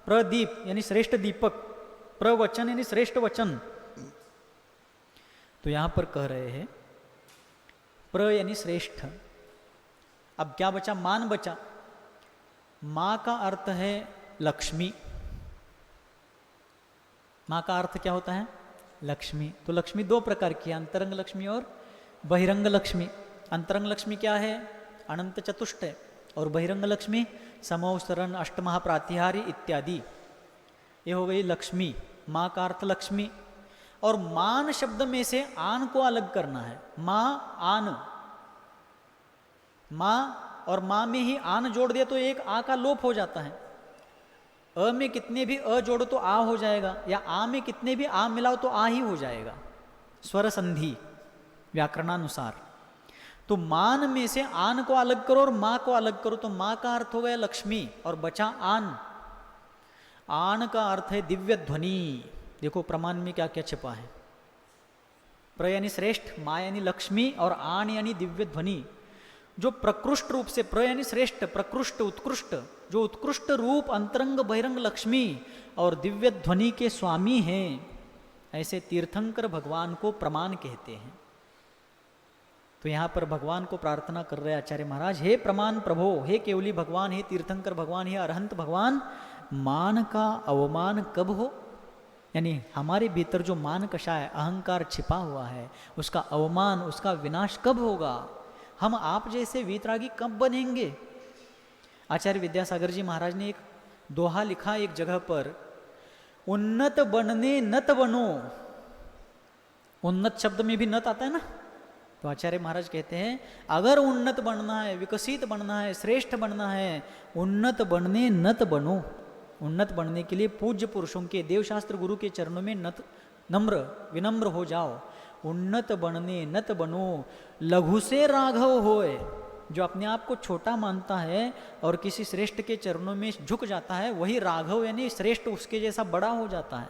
प्रदीप यानी श्रेष्ठ दीपक, प्रवचन यानी श्रेष्ठ वचन। तो यहां पर कह रहे हैं प्र यानी श्रेष्ठ। अब क्या बचा? मान बचा। मां का अर्थ है लक्ष्मी। मां का अर्थ क्या होता है? लक्ष्मी। तो लक्ष्मी 2 प्रकार की है, अंतरंग लक्ष्मी और बहिरंग लक्ष्मी। अंतरंग लक्ष्मी क्या है? अनंत चतुष्ट है। और बहिरंग लक्ष्मी समौसरण, अष्टमहाप्रातिहारी इत्यादि, ये हो गई लक्ष्मी। मां का अर्थ लक्ष्मी। और मान शब्द में से आन को अलग करना है। मां आन, मां और मां में ही आन जोड़ दिया तो एक आ का लोप हो जाता है। अ में कितने भी अ जोड़ो तो आ हो जाएगा, या आ में कितने भी आ मिलाओ तो आ ही हो जाएगा, स्वर संधि व्याकरणानुसार। तो मान में से आन को अलग करो और मां को अलग करो, तो मां का अर्थ हो गया लक्ष्मी और बचा आन। आन का अर्थ है दिव्य ध्वनि। देखो प्रमाण में क्या क्या छिपा है। प्र यानी श्रेष्ठ, मा यानी लक्ष्मी और आण यानी दिव्य ध्वनि। जो प्रकृष्ट रूप से, प्र यानी श्रेष्ठ, प्रकृष्ट उत्कृष्ट, जो उत्कृष्ट रूप अंतरंग बहिरंग लक्ष्मी और दिव्य ध्वनि के स्वामी हैं, ऐसे तीर्थंकर भगवान को प्रमाण कहते हैं। तो यहां पर भगवान को प्रार्थना कर रहे आचार्य महाराज, हे प्रमाण प्रभो, हे केवली भगवान, हे तीर्थंकर भगवान, हे अरहंत भगवान, मान का अवमान कब हो, यानी हमारे भीतर जो मान कषा है, अहंकार छिपा हुआ है, उसका अवमान, उसका विनाश कब होगा, हम आप जैसे वीतरागी कब बनेंगे। आचार्य विद्यासागर जी महाराज ने एक दोहा लिखा एक जगह पर, उन्नत बनने नत बनो। उन्नत शब्द में भी नत आता है ना, तो आचार्य महाराज कहते हैं अगर उन्नत बनना है, विकसित बनना है, श्रेष्ठ बनना है, उन्नत बनने नत बनो। उन्नत बनने के लिए पूज्य पुरुषों के, देवशास्त्र गुरु के चरणों में नम्र विनम्र हो जाओ। उन्नत बनने नत बनो, लघु से राघव होए। जो अपने आप को छोटा मानता है और किसी श्रेष्ठ के चरणों में झुक जाता है, वही राघव यानी श्रेष्ठ उसके जैसा बड़ा हो जाता है।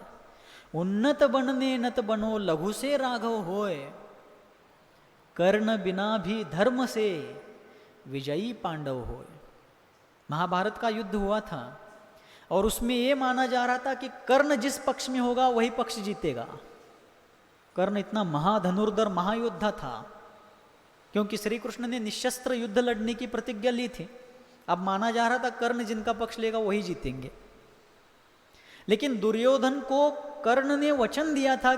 उन्नत बनने नत बनो, लघु से राघव होए। कर्ण बिना भी धर्म से विजयी पांडव होए। महाभारत का युद्ध हुआ था और उसमें यह माना जा रहा था कि कर्ण जिस पक्ष में होगा वही पक्ष जीतेगा। कर्ण इतना महाधनुर्धर महायोद्धा था, क्योंकि श्री कृष्ण ने निशस्त्र युद्ध लड़ने की प्रतिज्ञा ली थी। अब माना जा रहा था कर्ण जिनका पक्ष लेगा वही जीतेंगे। लेकिन दुर्योधन को कर्ण ने वचन दिया था